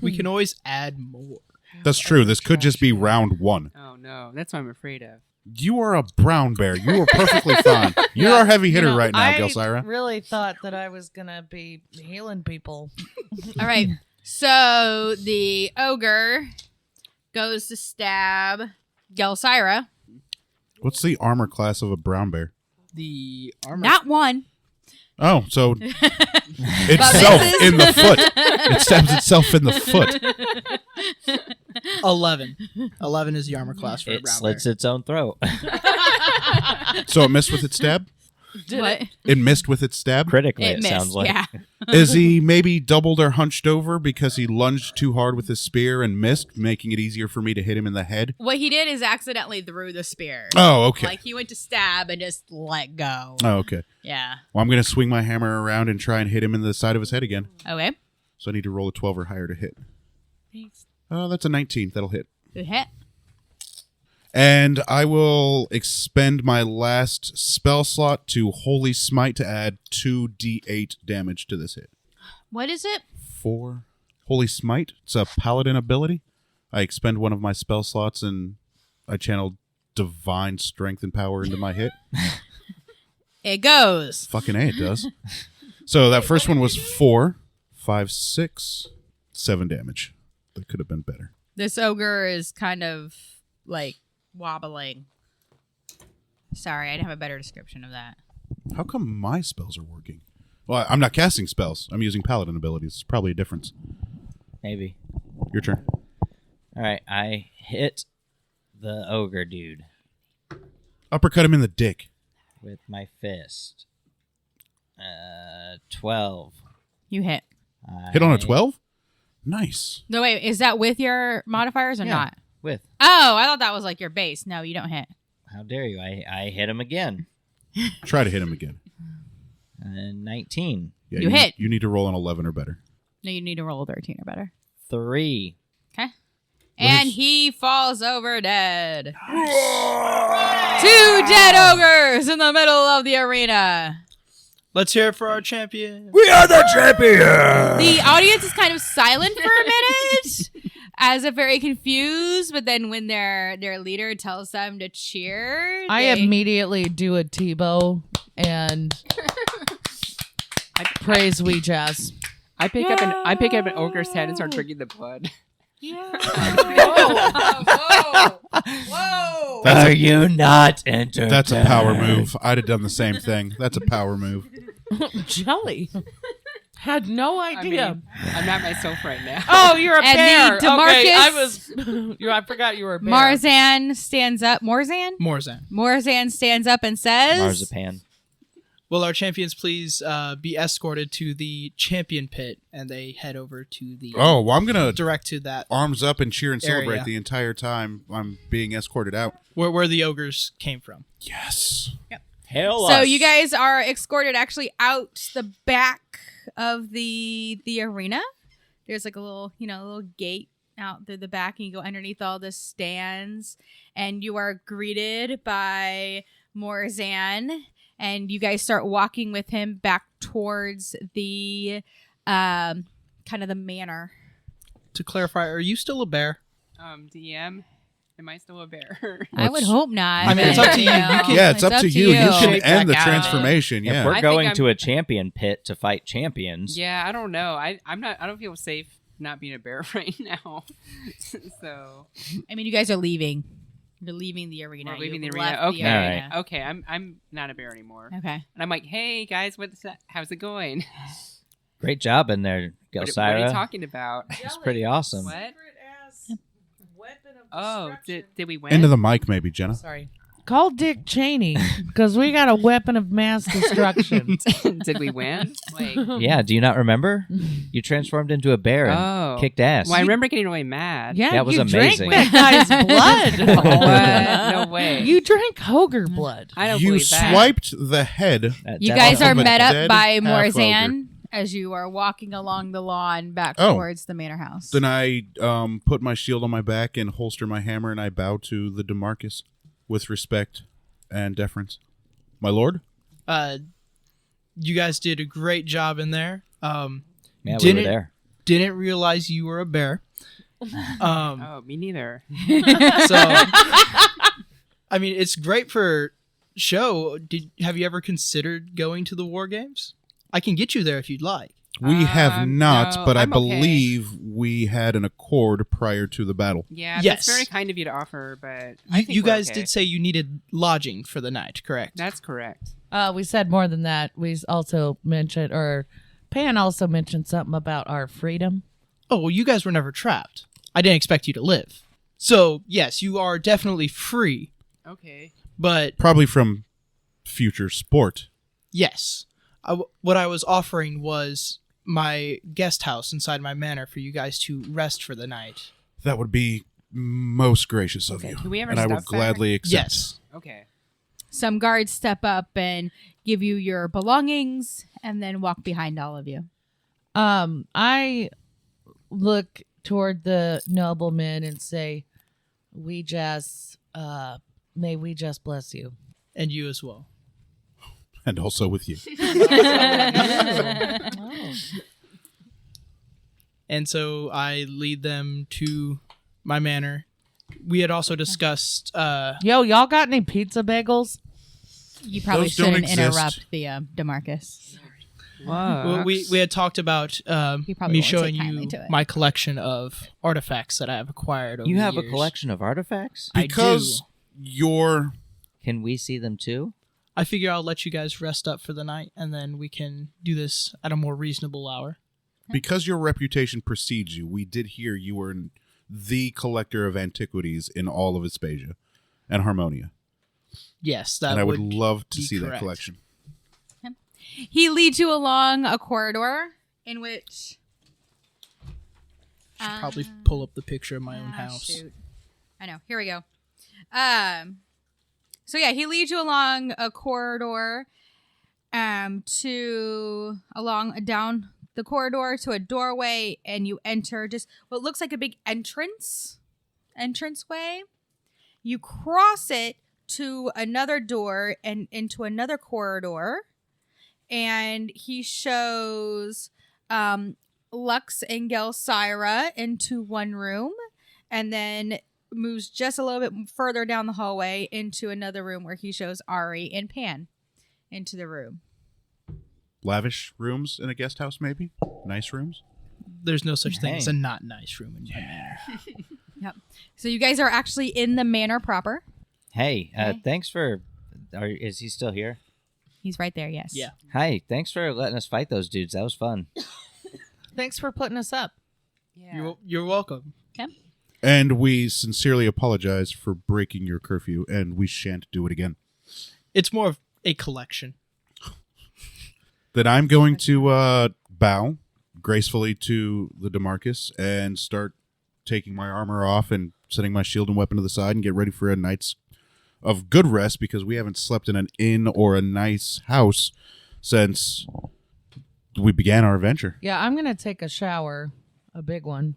We can always add more. That's true. This could just be round 1. Oh no, that's what I'm afraid of. You are a brown bear. You are perfectly fine. You're our heavy hitter right now, I Gelsira. really thought that I was gonna be healing people. All right. So the ogre goes to stab Gelsira. What's the armor class of a brown bear? The armor. Not one. Oh, so But itself this is- in the foot. It stabs itself in the foot. 11. 11 is the armor class for a It brown slits bear. its own throat. So it missed with its stab? What? It missed with its stab? Critically, It it missed. sounds like. Yeah. Is he maybe doubled or hunched over because he lunged too hard with his spear and missed, making it easier for me to hit him in the head? What he did is accidentally threw the spear. Oh, okay. Like he went to stab and just let go. Oh, okay. Yeah. Well, I'm going to swing my hammer around and try and hit him in the side of his head again. Okay. So I need to roll a 12 or higher to hit. Oh, that's a 19. That'll hit. Good hit. And I will expend my last spell slot to Holy Smite to add 2d8 damage to this hit. What is it? 4. Holy Smite. It's a paladin ability. I expend one of my spell slots and I channel divine strength and power into my hit. It goes. Fucking A, it does. So that first one was 4, 5, 6, 7 damage. That could have been better. This ogre is kind of like wobbling. Sorry, I didn't have a better description of that. How come my spells are working? Well, I'm not casting spells. I'm using paladin abilities. It's probably a difference. Maybe. Your turn. All right, I hit the ogre dude Uppercut him in the dick. with my fist. 12. You hit. Hit on a 12? Nice. No, wait, is that with your modifiers or Yeah. not? With. Oh, I thought that was like your base. No, you don't hit. How dare you? I hit him again. Try to hit him again. 19. Yeah, You hit. You need to roll an 11 or better. No, you need to roll a 13 or better. 3. Okay. And he falls over dead. 2 dead ogres in the middle of the arena. Let's hear it for our champion. We are the champion! The audience is kind of silent for a minute, as if very confused. But then when their leader tells them to cheer, I they- immediately do a Tebow and praise Wee Jazz. I pick up an ogre's head and start drinking the blood. Yeah. Whoa! Are you not entertained? That's a power move. I'd have done the same thing. That's a power move. Jelly. Had no I idea. mean, I'm not myself right now. Oh, you're a And bear. the Okay, I DeMarcus- was. I forgot you were a bear. Marzan stands up. Morzan stands up and says, Marzipan. Will our champions please be escorted to the champion pit, and they head over to the Oh, well, I'm going to direct to that arms up and cheer and celebrate Area. the entire time I'm being escorted out. where the ogres came from. Yes. Hail So us. you guys are escorted actually out the back of the arena. There's like a little gate out through the back, and you go underneath all the stands, and you are greeted by Morzan, and you guys start walking with him back towards the kind of the manor. To clarify, are you still a bear? DM, am I still a bear? I would hope not. I mean, it's up to you. You can- Yeah, it's up to you. You can Shake end the back out. transformation. If Yeah. we're I think going I'm- to a champion pit to fight champions, Yeah, I don't know. I'm not. I don't feel safe not being a bear right now. So I mean, you guys are leaving. You're leaving the arena. we're leaving the You've arena. left Okay, arena. okay. I'm not a bear anymore. Okay. And I'm like, hey guys, what's that? How's it going? great job in there, What are you Gelsira. talking about? It's pretty awesome. What? Oh, did we win? Into the mic, maybe, Jenna. Sorry. Call Dick Cheney because we got a weapon of mass destruction. Did we win? Like, Yeah, do you not remember? You transformed into a bear and oh, kicked ass. well, I remember getting really mad. Yeah, That was you amazing. drank that guy's blood. What? No way. You drank ogre blood. I don't You believe that. swiped the head. That You devil- guys are of a met up dead by half-ogre. Morzan as you are walking along the lawn back Oh. towards the manor house. Then I put my shield on my back and holster my hammer, and I bow to the DeMarcus with respect and deference. My lord? You guys did a great job in there. Yeah, we were Didn't- there. Didn't realize you were a bear. Oh, me neither. So, I mean, it's great for show. Have you ever considered going to the war games? I can get you there if you'd like. We have not, no, but I I'm okay. believe we had an accord prior to the battle. Yeah, Yes. that's very kind of you to offer, but I think You we're guys okay. did say you needed lodging for the night, correct? That's correct. We said more than that. We also mentioned, or Pan also mentioned something about our freedom. Oh, well, you guys were never trapped. I didn't expect you to live. So, yes, you are definitely free, Okay. but Probably from future sport. yes. What I was offering was my guest house inside my manor for you guys to rest for the night. That would be most gracious of Okay, you. can we have our and I would stuff back? gladly accept. Yes. Okay. Some guards step up and give you your belongings and then walk behind all of you. I look toward the noblemen and say, may we just bless you. And you as well. And also with you. And so I lead them to my manor. We had also discussed Yo, y'all got any pizza bagels? You probably Those don't shouldn't exist. interrupt the DeMarcus. Whoa. well, we had talked about He probably me won't showing take kindly you to it. my collection of artifacts that I have acquired over You the have a years. collection of artifacts? I Because do. you're Can we see them too? I figure I'll let you guys rest up for the night, and then we can do this at a more reasonable hour. because your reputation precedes you, we did hear you were the collector of antiquities in all of Aspasia and Harmonia. Yes, that And I would love to be see that correct. collection. He leads you along a corridor in which... Should probably pull up the picture of my own house. Shoot. I know. Here we go. So yeah, he leads you along a corridor, down the corridor to a doorway, and you enter just what looks like a big entranceway. You cross it to another door and into another corridor, and he shows Lux and Gelsira into one room, and then moves just a little bit further down the hallway into another room where he shows Ari and Pan into the room. Lavish rooms in a guest house, maybe? nice rooms? There's no such thing as Hey. a not nice room in my manor. Yep. So you guys are actually in the manor proper. Hey, Okay. thanks for. Is he still here? He's right there. Yes. Yeah. Hi, thanks for letting us fight those dudes. That was fun. Thanks for putting us up. Yeah. You're welcome. And we sincerely apologize for breaking your curfew, and we shan't do it again. It's more of a collection. Then I'm going to bow gracefully to the DeMarcus and start taking my armor off and setting my shield and weapon to the side and get ready for a night's of good rest, because we haven't slept in an inn or a nice house since we began our adventure. Yeah, I'm gonna take a shower, a big one.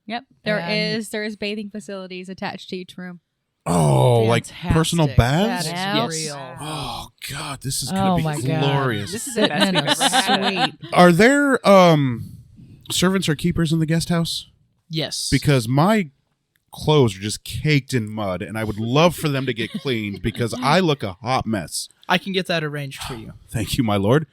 Yep. There And- is bathing facilities attached to each room. Oh, like Fantastic. personal baths? That is Yes. real. Oh, God, this is Oh going to my be God. glorious. This is the Sitting best in we've a ever had. suite. Are there servants or keepers in the guest house? Yes. Because my clothes are just caked in mud, and I would love for them to get cleaned because I look a hot mess. I can get that arranged for you. Thank you, my lord.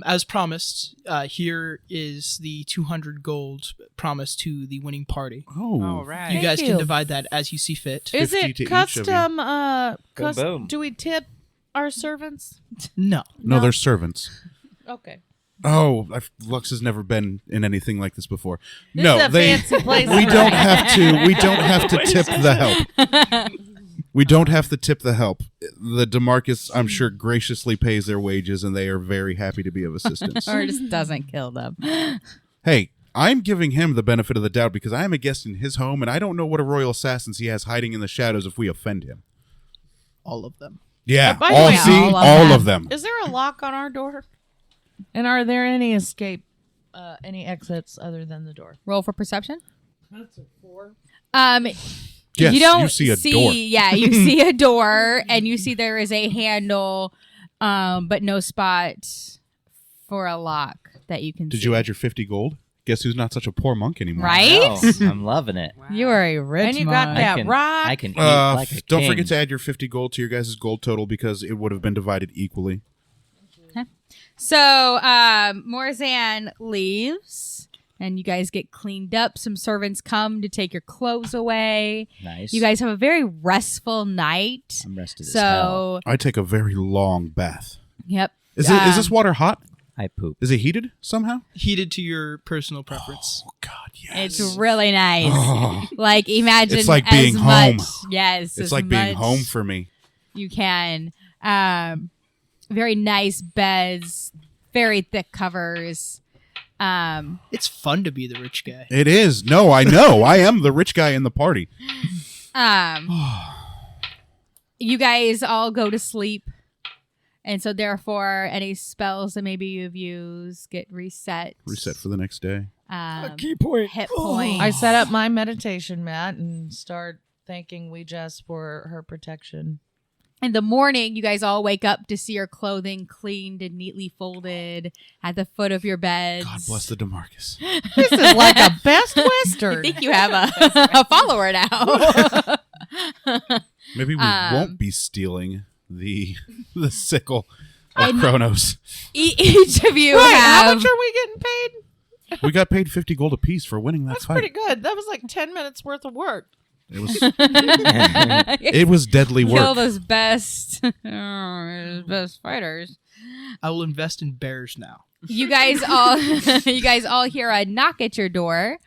As promised, here is the 200 gold promised to the winning party. Oh, All right. You Thank guys you. can divide that as you see fit. Is 50 it to each of you. custom? Boom, boom. Do we tip our servants? No. no, they're servants. Okay. Oh, Lux has never been in anything like this before. This no, is a they. fancy place. We to don't rent. have to. We don't have to tip the help. We don't have to tip the help. The DeMarcus, I'm sure, graciously pays their wages, and they are very happy to be of assistance. Or just doesn't kill them. Hey, I'm giving him the benefit of the doubt because I am a guest in his home, and I don't know what a royal assassins he has hiding in the shadows if we offend him. All of them. Yeah, By the all way, see, all of all them. of them. Is there a lock on our door? And are there any any exits other than the door? Roll for perception. That's a 4. Yes, you don't you see a door. Yeah, you see a door, and you see there is a handle, but no spot for a lock that you can. Did see. you add your 50 gold? Guess who's not such a poor monk anymore? Right? No, I'm loving it. Wow. You are a rich And you got monk. that I can, rock. I can eat like a Don't king. forget to add your 50 gold to your guys' gold total because it would have been divided equally. So Morzan leaves, and you guys get cleaned up. Some servants come to take your clothes away. Nice. You guys have a very restful night. I'm rested as hell. So, I take a very long bath. yep. Is this water hot? I poop. Is it heated somehow? Heated to your personal preference. Oh God, yes. It's really nice. Oh, Like imagine It's like as being home. much. Yes, it's as like being much home for me. You can. Very nice beds, very thick covers. It's fun to be the rich guy. It is. No, I know. I am the rich guy in the party. You guys all go to sleep, and so therefore, any spells that maybe you've used get reset. Reset for the next day. point. Hit point. I set up my meditation mat and start thanking Ouijas for her protection. In the morning, you guys all wake up to see your clothing cleaned and neatly folded at the foot of your beds. God bless the DeMarcus. This is like a Best I Western. think you have a follower now. Maybe we won't be stealing the sickle of And- Kronos. Each of you Right, have. how much are we getting paid? We got paid 50 gold apiece for winning that That's fight. pretty good. That was like 10 minutes worth of work. It was it was deadly Kill work. those best fighters. I will invest in bears now. You guys all hear a knock at your door,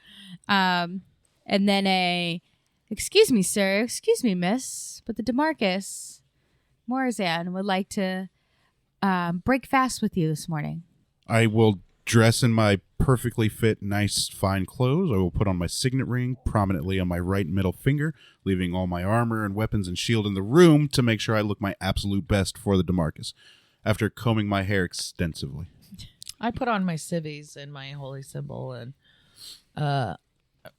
and then excuse me, sir, excuse me, miss, but the DeMarcus Morzan would like to break fast with you this morning. I will dress in my perfectly fit, nice, fine clothes. I will put on my signet ring prominently on my right middle finger, leaving all my armor and weapons and shield in the room to make sure I look my absolute best for the DeMarcus, after combing my hair extensively. I put on my civvies and my holy symbol and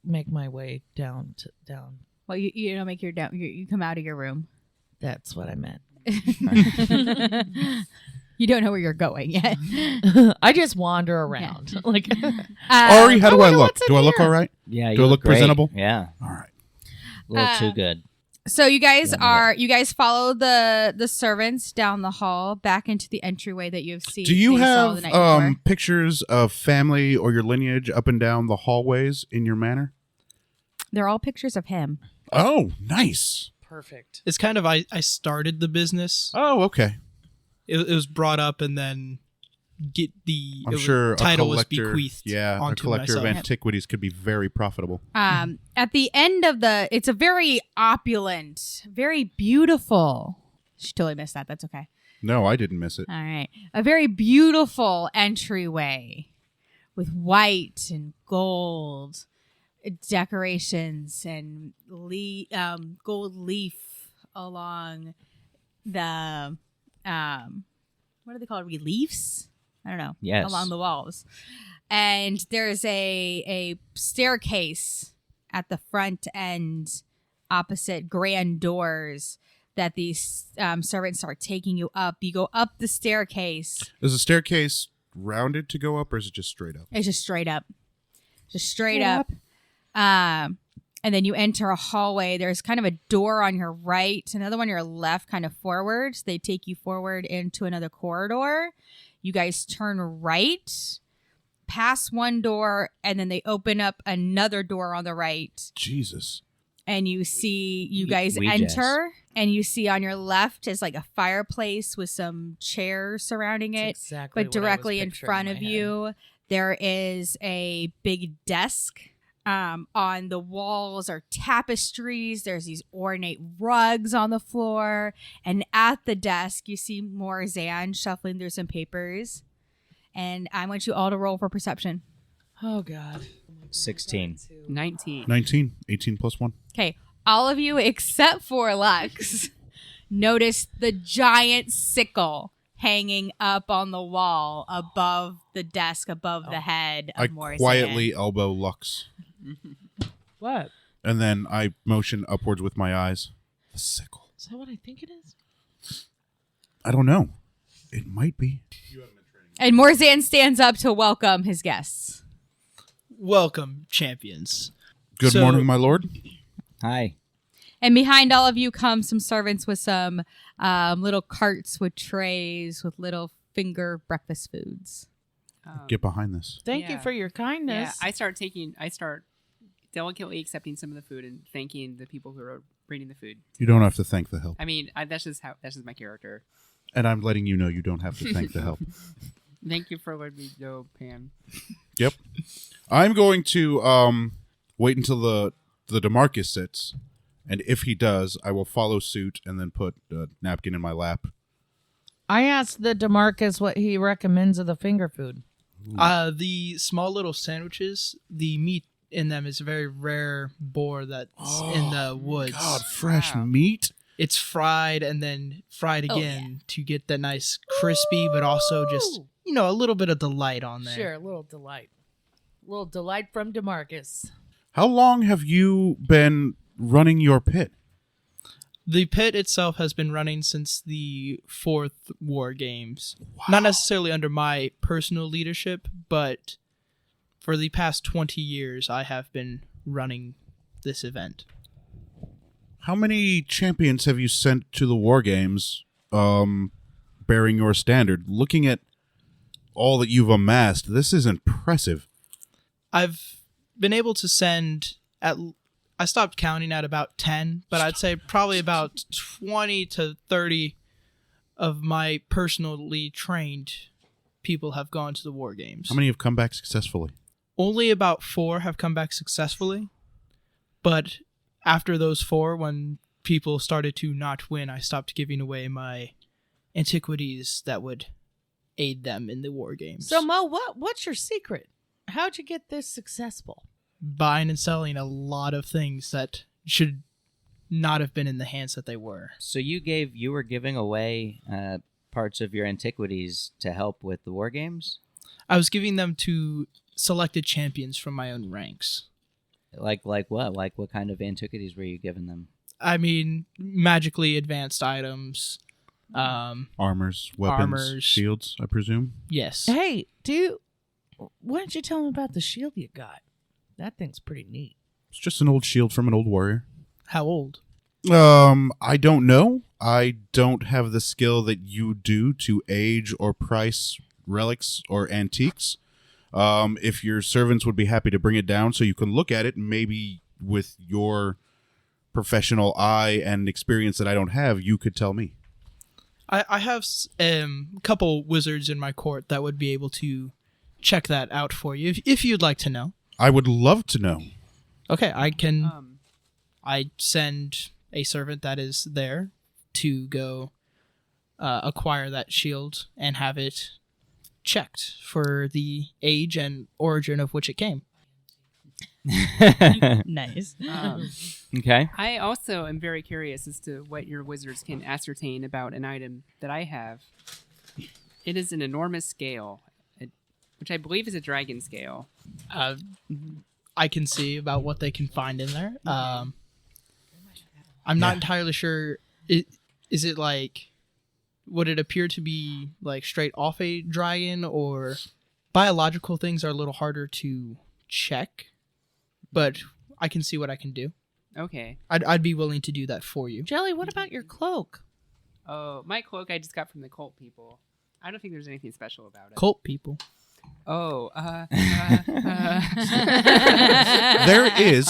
make my way down. Well, you don't make your down. You come out of your room. That's what I meant. You don't know where you're going yet. I just wander around. Like Ari, how do I wonder look? what's in Do I look here. all right? Yeah, you Do I look great. presentable? Yeah, All right. a little too good. So you guys Yeah, you guys follow the servants down the hall back into the entryway that you've seen. Do you that saw the have night before. pictures of family or your lineage up and down the hallways in your manor? They're all pictures of him. Oh, nice. Perfect. It's kind of I started the business. Oh, okay. It was brought up, and then I'm sure title a was collector, bequeathed. a onto collector myself. of antiquities could be very profitable. At the end of it's a very opulent, very beautiful. She totally missed that. That's okay. No, I didn't miss it. All right. A very beautiful entryway with white and gold decorations and gold leaf along the what are they called? Reliefs? I don't know. Yes. Along the walls. And there's a staircase at the front end opposite grand doors that these servants are taking you up. You go up the staircase. Is the staircase rounded to go up, or is it just straight up? It's just straight up. Just straight up. And then you enter a hallway. There's kind of a door on your right, another one on your left, kind of forward. They take you forward into another corridor. You guys turn right, pass one door, and then they open up another door on the right. Jesus. And you see, you guys we enter, and you see on your left is like a fireplace with some chairs surrounding it. Exactly. But directly in front of you, there is a big desk. On the walls are tapestries. There's these ornate rugs on the floor. And at the desk, you see Morzan shuffling through some papers. And I want you all to roll for perception. Oh God. 16. 19. 19. 18 plus 1. Okay. All of you except for Lux notice the giant sickle hanging up on the wall above the desk, above the head of I Morzan. quietly elbow Lux. What? And then I motion upwards with my eyes. The sickle. Is that what I think it is? I don't know. It might be. And Morzan stands up to welcome his guests. Welcome, champions. Good morning, my lord. Hi. And behind all of you come some servants with some little carts with trays with little finger breakfast foods. Get behind this. Thank you Yeah. for your Yeah, kindness. I start delicately accepting some of the food and thanking the people who are bringing the food. You don't have to thank the help. I mean, that's just my character. And I'm letting you know you don't have to thank the help. Thank you for letting me go, Pan. Yep. I'm going to wait until the DeMarcus sits. And if he does, I will follow suit and then put a napkin in my lap. I asked the DeMarcus what he recommends of the finger food. The small little sandwiches, the meat in them is a very rare boar that's in the woods. God, fresh Wow. meat? It's fried and then fried again to get that nice crispy, but also just, a little bit of delight on there. Sure, a little delight. A little delight from DeMarcus. How long have you been running your pit? The pit itself has been running since the 4th War Games. Wow. Not necessarily under my personal leadership, but for the past 20 years, I have been running this event. How many champions have you sent to the war games bearing your standard? Looking at all that you've amassed, this is impressive. I've been able to send I stopped counting at about 10, but I'd say probably about 20 to 30 of my personally trained people have gone to the war games. How many have come back successfully? Only about 4 have come back successfully, but after those 4, when people started to not win, I stopped giving away my antiquities that would aid them in the war games. So Mo, what's your secret? How'd you get this successful? Buying and selling a lot of things that should not have been in the hands that they were. So you were giving away parts of your antiquities to help with the war games? I was giving them to selected champions from my own ranks. Like what? Like what kind of antiquities were you giving them? I mean, magically advanced items. Armors, weapons, Armors. shields, I presume? Yes. Hey, why don't you tell him about the shield you got? That thing's pretty neat. It's just an old shield from an old warrior. How old? I don't know. I don't have the skill that you do to age or price relics or antiques. If your servants would be happy to bring it down so you can look at it, maybe with your professional eye and experience that I don't have, you could tell me. I have a couple wizards in my court that would be able to check that out for you if you'd like to know. I would love to know. Okay, I can. I send a servant that is there to go acquire that shield and have it checked for the age and origin of which it came. Nice. Okay. I also am very curious as to what your wizards can ascertain about an item that I have. It is an enormous scale, which I believe is a dragon scale. I can see about what they can find in there. I'm not entirely sure. Is it like, would it appear to be like straight off a dragon, or biological things are a little harder to check, but I can see what I can do. Okay. I'd be willing to do that for you. Jelly, what about your cloak? Oh, my cloak I just got from the cult people. I don't think there's anything special about it. Cult people. Oh, There is,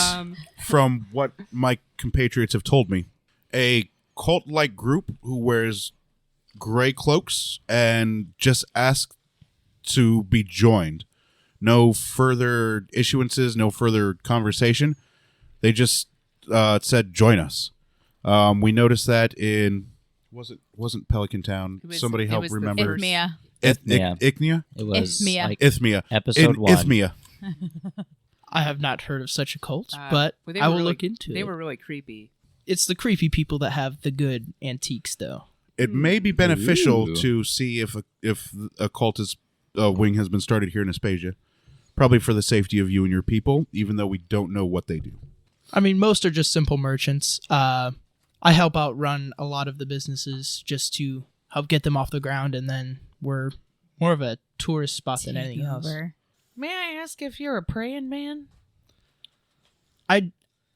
from what my compatriots have told me, a cult-like group who wears gray cloaks and just ask to be joined. No further issuances, no further conversation. They just said, "Join us." We noticed that in wasn't Pelican Town. Somebody help remember. Ithmia. Ichnia? It was Ithmia. like Ithmia. episode 1. Ithmia. I have not heard of such a cult, Well, but they I were will really- look into it. They were really creepy. It's the creepy people that have the good antiques, though. It may be beneficial Ooh. to see if a cultist wing has been started here in Aspasia. Probably for the safety of you and your people, even though we don't know what they do. I mean, most are just simple merchants. I help out run a lot of the businesses just to help get them off the ground, and then we're more of a tourist spot than anything else. May I ask if you're a praying man? I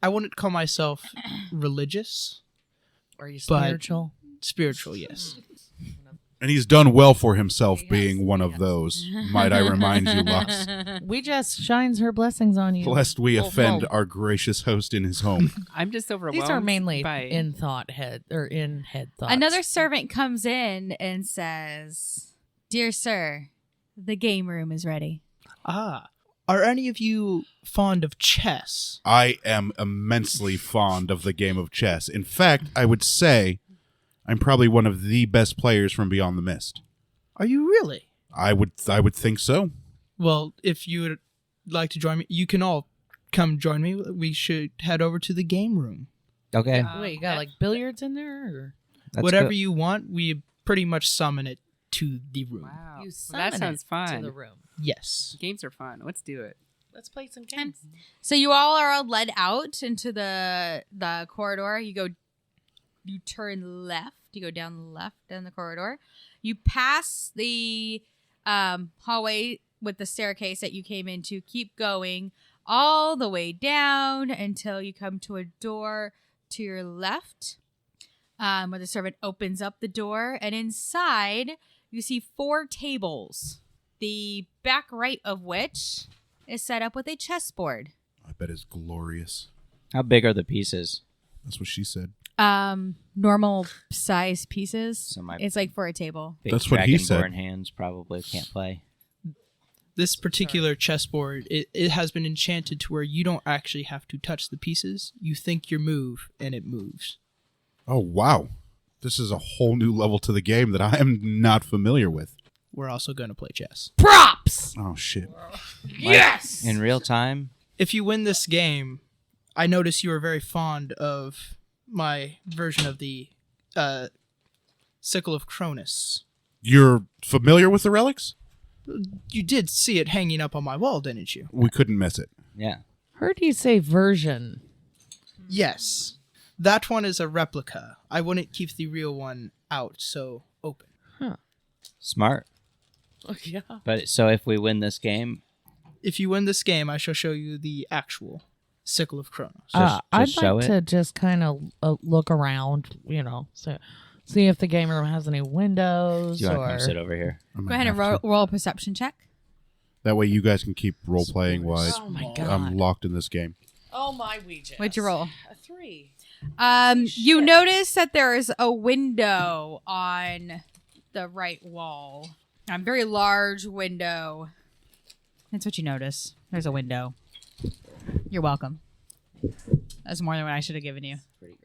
wouldn't call myself religious. Or are you But- spiritual? Spiritual, yes. And he's done well for himself being one of those. Might I remind you, Lux? We just shines her blessings on you. Lest we Well, offend well, our gracious host in his home. I'm just overwhelmed. These are mainly by in head thoughts. Another servant comes in and says, "Dear sir, the game room is ready." Are any of you fond of chess? I am immensely fond of the game of chess. In fact, I would say I'm probably one of the best players from Beyond the Mist. Are you really? I would think so. Well, if you would like to join me, you can all come join me. We should head over to the game room. Okay. Wait, you got like billiards in there? Or? That's Whatever good. you want, we pretty much summon it to the room. Wow. You Well, summon that sounds it fun. to the room. Yes. Games are fun. Let's do it. Let's play some games. So you all are led out into the corridor. You turn left. You go down the corridor. You pass the hallway with the staircase that you came into. Keep going all the way down until you come to a door to your left, where the servant opens up the door, and inside you see 4 tables. The back right of which is set up with a chessboard. I bet it's glorious. How big are the pieces? That's what she said. Normal size pieces. So my It's like for a table. big That's what he dragonborn said. hands probably can't play. This particular chessboard, it has been enchanted to where you don't actually have to touch the pieces. You think your move, and it moves. Oh, wow. This is a whole new level to the game that I am not familiar with. We're also going to play chess. Props! Oh, shit. Yes! In real time? If you win this game, I notice you are very fond of my version of the Sickle of Cronus. You're familiar with the relics? You did see it hanging up on my wall, didn't you? We couldn't miss it. Yeah. Heard you say version. Yes. That one is a replica. I wouldn't keep the real one out so open. Smart. Oh, yeah. But so if we win this game, If you win this game, I shall show you the actual Sickle of Kronos. I'd show like it. to just kind of look around, so see if the game room has any windows Do you want to or come sit over here? I might Go ahead and have to. roll a perception check. That way you guys can keep role playing while Oh my God. I'm locked in this game. Oh my Ouija. What'd you roll? A 3. You notice that there is a window on the right wall. A very large window. That's what you notice. There's a window. You're welcome. That's more than what I should have given you.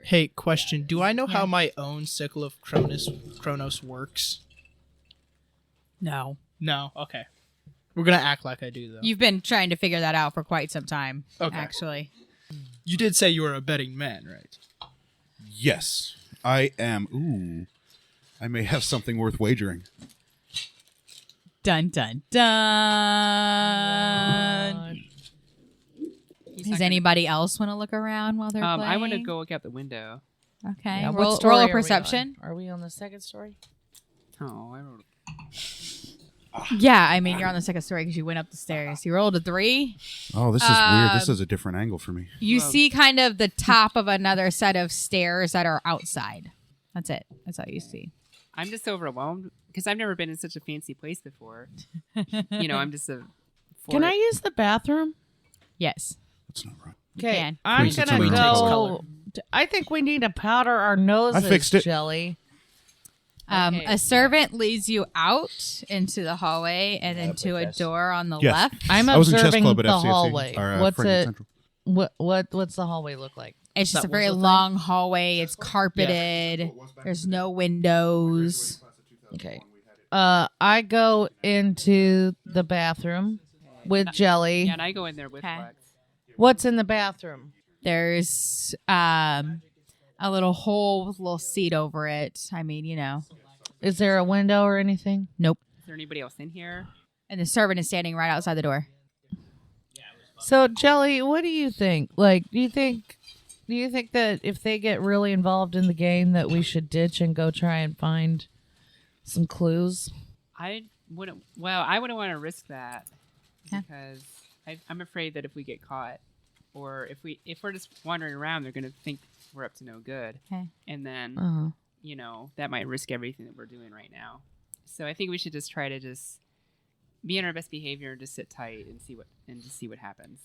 Hey, question. Do I know how my own Sickle of Kronos works? No. No? Okay. We're going to act like I do, though. You've been trying to figure that out for quite some time, Okay. actually. You did say you were a betting man, right? Yes, I am. Ooh, I may have something worth wagering. Dun, dun, dun. Does anybody else want to look around while they're playing? I want to go look out the window. Okay. Yeah, roll, what story roll a are we on? perception. Are we on the second story? Oh, I rolled. Yeah, I mean, you're on the second story because you went up the stairs. You rolled a 3. Oh, this is weird. This is a different angle for me. You Well- see kind of the top of another set of stairs that are outside. That's it. That's all you see. I'm just overwhelmed because I've never been in such a fancy place before. I'm just a. Can I use the bathroom? Yes. That's not right. You Okay, can. I'm Please, it's gonna a rainbow go. I think we need to powder our noses, fixed it. Jelly. Okay. A servant leads you out into the hallway and then to a this. door on the Yes. left. I'm I was in chess observing club at the FCFC. hallway. Or, What's Franklin it? Central. What's the hallway look like? It's just That a very was the thing? long hallway. It's carpeted. There's no windows. Okay. I go into the bathroom with Jelly. Yeah, and I go in there with Okay. Flex. What's in the bathroom? There's a little hole with a little seat over it. I mean, Is there a window or anything? Nope. Is there anybody else in here? And the servant is standing right outside the door. So, Jelly, what do you think? Like, do you think that if they get really involved in the game that we should ditch and go try and find some clues? I wouldn't. Well, I wouldn't want to risk that Okay. because I'm afraid that if we get caught, or if we're just wandering around, they're gonna think we're up to no good, Okay. and then Uh-huh. that might risk everything that we're doing right now. So I think we should just try to just be on our best behavior and just sit tight and see what happens.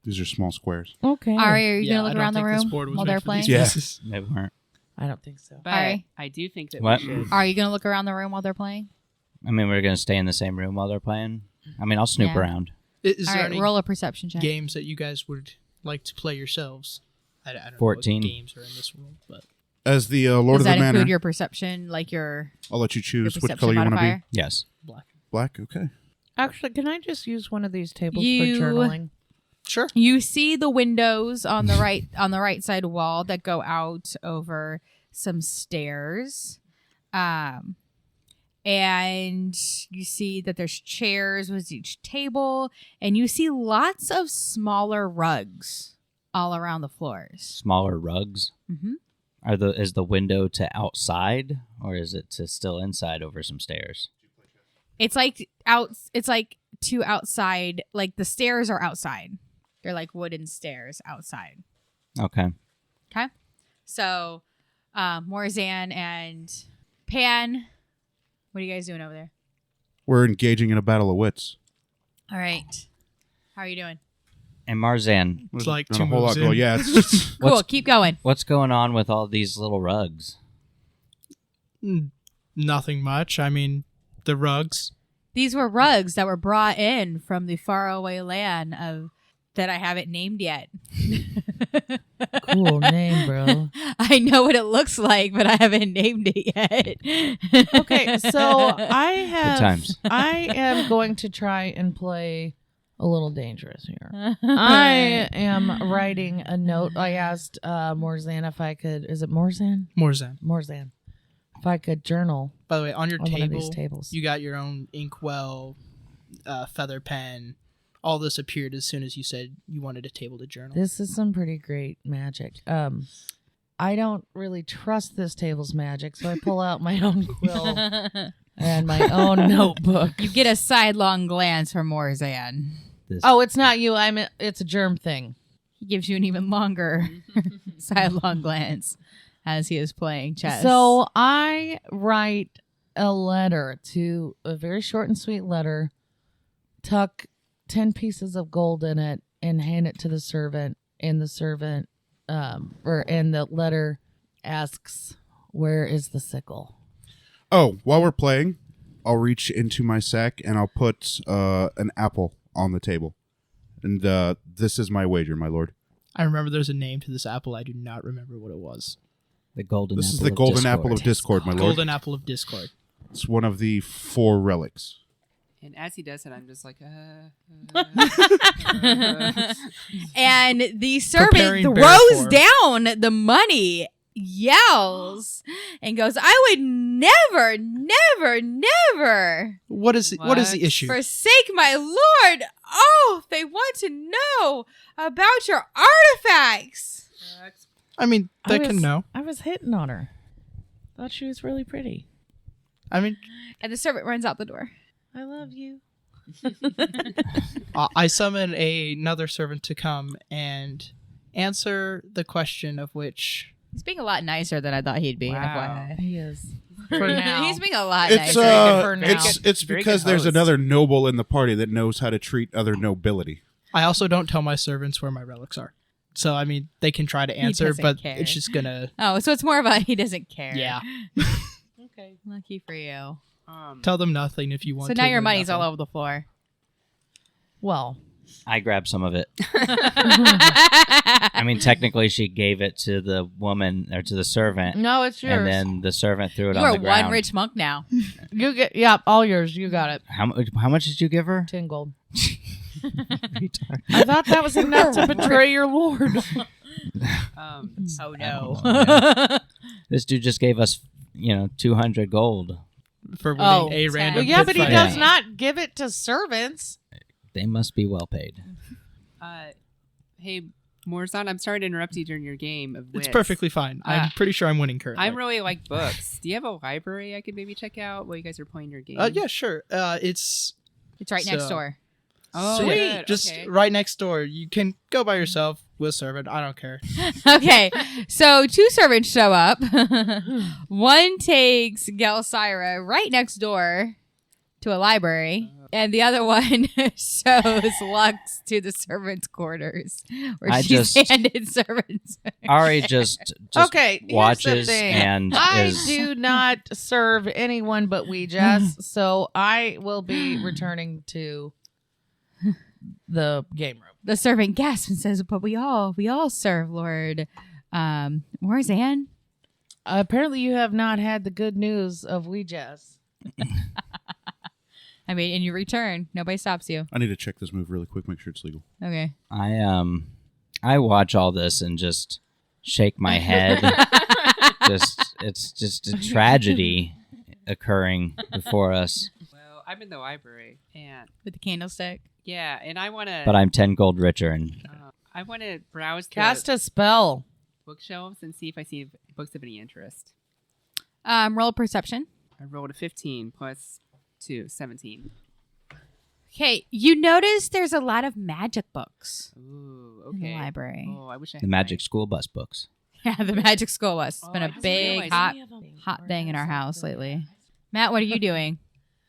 These are small squares. Okay. Ari, are you Yeah, going to I look don't around the think this room board was while made they're for playing? these Yeah. pieces. They weren't. I don't think so. But Alright. I do think that What? we should. Are you going to look around the room while they're playing? I mean, we're gonna stay in the same room while they're playing. I mean, I'll snoop Yeah. around. Is All there right, any roll a perception check. games that you guys would like to play yourselves? I don't 14. know what games are in this world, but As the Lord Does of the that Manor, include your perception, like your I'll let you choose which perception color you want to modifier? be. Yes. black. Black, okay. Actually, can I just use one of these tables You- for journaling? Sure. You see the windows on the right side wall that go out over some stairs. And you see that there's chairs with each table, and you see lots of smaller rugs all around the floors. Smaller rugs. Mm-hmm. Is the window to outside, or is it to still inside over some stairs? It's like to outside, like the stairs are outside. They're like wooden stairs outside. Okay. Okay. So, Morzan and Pan, what are you guys doing over there? We're engaging in a battle of wits. All right. How are you doing? And Marzan, It's like Not two a whole lot moves going. in. Yeah, it's just Cool. What's- Keep going. what's going on with all these little rugs? Nothing much. I mean, the rugs. These were rugs that were brought in from the faraway land of that I haven't named yet. Cool name, bro. I know what it looks like, but I haven't named it yet. Okay, so Good times. I am going to try and play a little dangerous here. I am writing a note. I asked Morzan if I could. Is it Morzan? Morzan. Morzan. If I could journal By the way, on your on one of these table, tables. you got your own inkwell, feather pen. All this appeared as soon as you said you wanted a table to journal. This is some pretty great magic. I don't really trust this table's magic, so I pull out my own quill and my own notebook. You get a sidelong glance from Morzan. This Oh, it's not you. It's a germ thing. He gives you an even longer sidelong glance as he is playing chess. So I write a letter to a very short and sweet letter, tuck 10 pieces of gold in it, and hand it to the servant. And the servant, and the letter asks, "Where is the sickle?" Oh, while we're playing, I'll reach into my sack and I'll put an apple on the table. And this is my wager, my lord. I remember there's a name to this apple. I do not remember what it was. The golden This apple is the of golden discord. apple of Discord, my lord. Golden apple of discord. It's one of the 4 relics. And as he does it, I'm just like, and the servant Preparing bear throws form. down the money, yells, and goes, "I would never, never, never What is the What? issue? forsake my lord. Oh, they want to know about your artifacts." I mean, they can know. I was hitting on her. Thought she was really pretty. I mean, And the servant runs out the door. I love you. I summon another servant to come and answer the question of which. He's being a lot nicer than I thought he'd be. Wow. FYI. He is. For now. He's being a lot It's nicer. for now. it's Very because good there's host. another noble in the party that knows how to treat other nobility. I also don't tell my servants where my relics are. So, I mean, they can try to answer, doesn't but care. it's just gonna. Oh, so it's more of a he doesn't care. Yeah. Okay. Lucky for you. Tell them nothing if you want So to. now your or money's all nothing. over the floor. Well, I grabbed some of it. I mean, technically, she gave it to the woman or to the servant, no, it's yours. and then the servant threw it You on are the ground. one rich monk now. You get, all yours. You got it. How much did you give her? 10 gold. I thought that was enough to betray your lord. Oh no. This dude just gave us, 200 gold. For winning Oh, a 10. random. Well, yeah, pit but he fight. does not give it to servants. They must be well paid. Hey, Morzan, I'm sorry to interrupt you during your game of It's wits. perfectly fine. I'm pretty sure I'm winning currently. I really like books. Do you have a library I could maybe check out while you guys are playing your game? Yeah, sure. It's It's right next So- door. Oh, sweet. good. Just Okay. right next door. You can go by yourself with servant. I don't care. Okay, so 2 servants show up. One takes Gelsira right next door to a library, and the other one shows Lux to the servants' quarters, where I she's just- handed servants. Ari just Okay, here's the watches thing. and I is do not serve anyone but Ouijas, so I will be returning to the game room. The servant gasps and says, "But we all serve Lord Morzan." Apparently, you have not had the good news of Ouijas. I mean, and you return. Nobody stops you. I need to check this move really quick, make sure it's legal. Okay. I watch all this and just shake my head. It's just a tragedy occurring before us. Well, I'm in the library, and With the candlestick. yeah, and I want to. But I'm 10 gold richer, and I want to browse Cast the a spell. bookshelves and see if I see books of any interest. Roll a perception. I rolled a 15 plus 2, 17. Okay, you notice there's a lot of magic books Ooh, in the okay. library. Oh, I wish I the had Magic School Bus books. Yeah, the magic school bus. It's Oh, been I a just big, realized- hot thing in our house lately. Matt, what are you doing?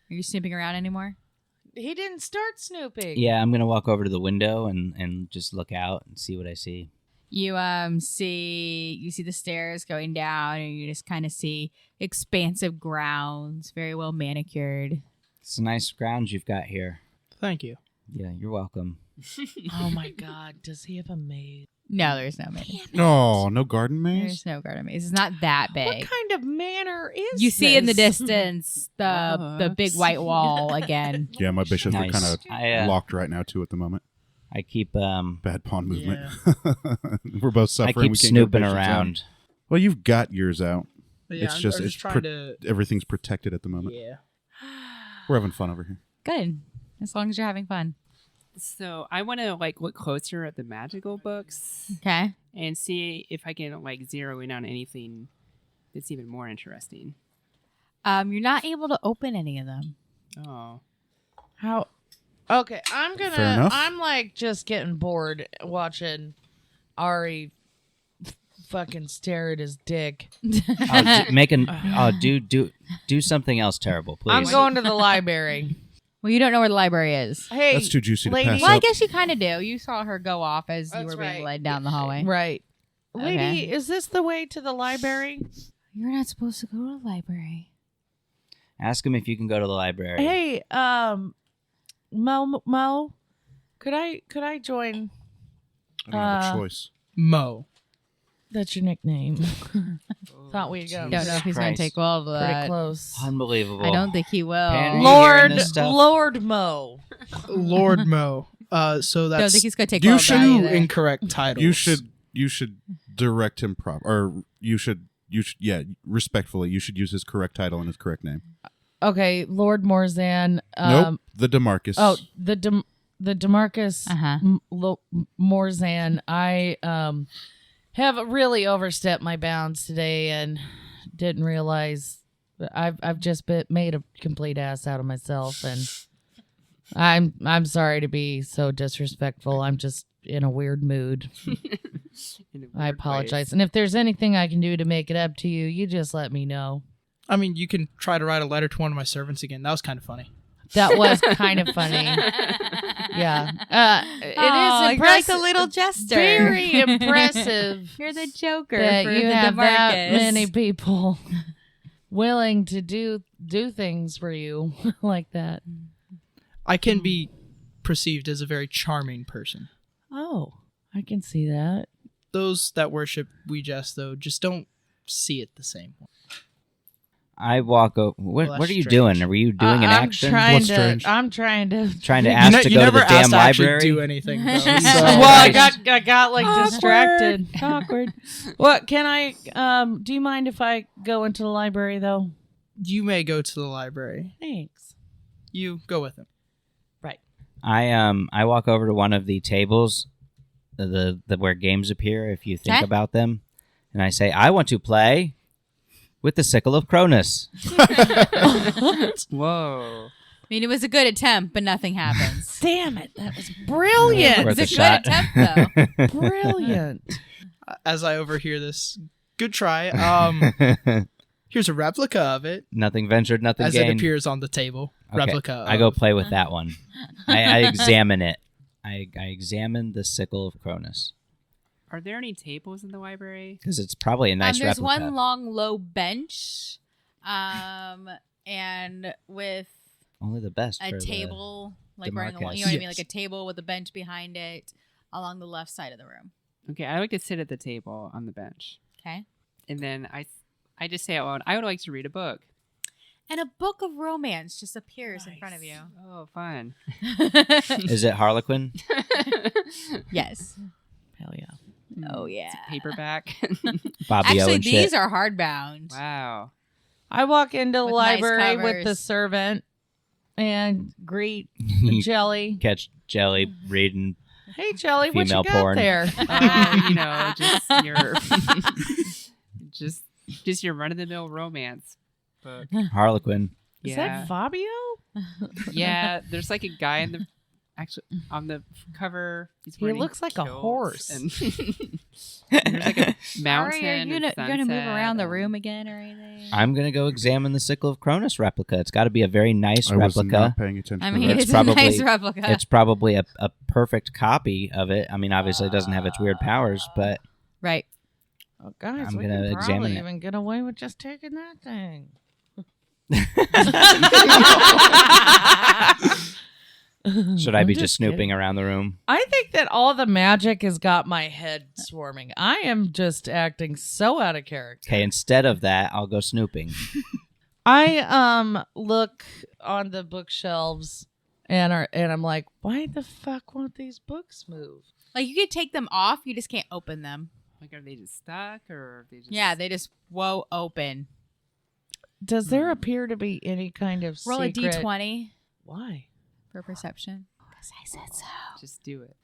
Are you snooping around anymore? He didn't start snooping. Yeah, I'm gonna walk over to the window and just look out and see what I see. You see the stairs going down, and you just kind of see expansive grounds, very well manicured. It's a nice grounds you've got here. Thank you. Yeah, you're welcome. Oh my God, does he have a maid? No, there's no maze. Oh, no garden maze? There's no garden maze. It's not that What big. kind of manor is You see in the this? distance the big white wall again. Yeah, my bishops Nice. are kind of I locked right now, too, at the moment. I keep Bad pawn movement. We're both I suffering. keep We can't get snooping bishops out. around. Well, you've got yours out. But yeah, It's I'm just- just it's trying to. Everything's protected at the moment. Yeah. We're having fun over here. Good. As long as you're having fun. So I want to look closer at the magical books Okay. and see if I can zero in on anything that's even more interesting. You're not able to open any of them. Oh, How? Okay, Fair enough. I'm just getting bored watching Ari fucking stare at his dick. Do something else terrible, please. I'm going to the library. Well, you don't know where the library is. Hey, That's too juicy to lady. pass Well, I up. guess you kind of do. You saw her go off as you That's were being right. led down the hallway. Right. Okay. Lady, is this the way to the library? You're not supposed to go to the library. Ask him if you can go to the library. Hey, Mo, could I join? I don't have a choice. Mo. That's your nickname. Thought we'd go Don't know if he's going Christ. to take well to pretty that. close. Unbelievable. I don't think he will. Pan- Are you hearing this stuff? Lord Mo. Lord Mo. So Don't that's think he's going to take you well to that should either. incorrect titles. You should direct him or you should respectfully, you should use his correct title and his correct name. Okay, Lord Morzan. Nope, the DeMarcus. Oh, the DeMarcus Morzan. I have really overstepped my bounds today and didn't realize that I've just made a complete ass out of myself, and I'm sorry to be so disrespectful. I'm just in a weird mood. I apologize. And if there's anything I can do to make it up to you, you just let me know. I mean, you can try to write a letter to one of my servants again. That was kind of funny. That was kind of funny. Yeah. It is you're like impressive. the little jester. Very impressive You're the Joker that for you the have that DeMarcus. many people willing to do things for you like that. I can be perceived as a very charming person. Oh, I can see that. Those that worship Ouija, though, just don't see it the same way. I walk over. Well, What that's are you strange. doing? Are you doing an action? I'm What's strange? trying to. Trying to ask to you go to never the damn asked to actually library? do anything, though. So, Well, I got like Awkward. distracted. Awkward. What can I? Do you mind if I go into the library though? you may go to the library. Thanks. You go with him. Right. I walk over to one of the tables, the where games appear if you think Okay. about them, and I say, I want to play with the sickle of Cronus. Whoa. I mean, it was a good attempt, but nothing happens. Damn it! That was brilliant. Worth It's a a shot. good attempt, though. Brilliant. As I overhear this, good try. Here's a replica of it Nothing ventured, nothing as it gained. appears on the table. Okay, Replica. I go of- play with that one. I examine it. I examine the sickle of Cronus Are there any tables in the library? because it's probably a nice There's replica. one long, low bench, and with Only the best. a for the- table, like running along, DeMarcus. you know what I mean, Yes. like a table with a bench behind it along the left side of the room. Okay, I like to sit at the table on the bench. Okay. And then I just say out loud, I would like to read a book. And a book of romance just appears in front of you. Oh, fun. Is it Harlequin? Yes. Hell yeah. Oh, yeah. It's a paperback. Fabio Actually, and these shit. are hardbound. Wow. I walk into the With nice library with the covers. servant and greet You Jelly. catch Jelly reading. Hey, Jelly, what you Female got porn. there? Just your just your run of the mill romance book. Harlequin. Is Yeah. that Fabio? Yeah, there's like a guy on the cover. He's wearing looks like a kilts horse. And there's like a mountain. Sorry, are you and gonna move sunset around the and- room again or anything? I'm gonna go examine the sickle of Cronus replica. It's got to be a very nice I was replica. not paying attention. I to mean, that. it's probably- a nice replica. It's probably a perfect copy of it. I mean, obviously, it doesn't have its weird powers, but right. Oh, guys, I'm we gonna can examine probably it. even get away with just taking that thing. should I be I'm just snooping around the room? I think that all the magic has got my head swarming. I am just acting so out of character. Okay, instead of that, I'll go snooping. I look on the bookshelves and I'm like, why the fuck won't these books move? Like you could take them off, you just can't open them. Like, are they just stuck or are they just? Yeah, they just open. Does there appear to be any kind of Roll secret? a d20 Why? for perception. Because I said so. just do it.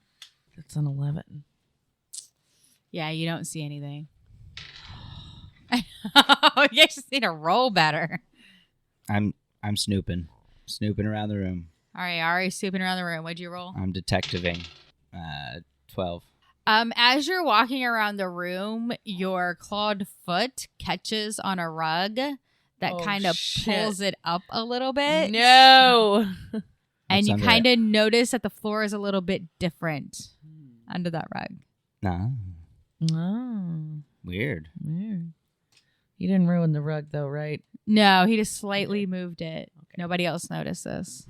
It's an 11. Yeah, you don't see anything. You just need to roll better. I'm snooping around the room. All right, Ari's snooping around the room. What'd you roll? I'm detectiving. 12. As you're walking around the room, your clawed foot catches on a rug that kind of pulls it up a little bit. No. And What's you under kind of notice that the floor is a little bit different under that rug. No. Oh, Weird. weird. You didn't ruin the rug, though, right? No, he just slightly moved it. Nobody else noticed this.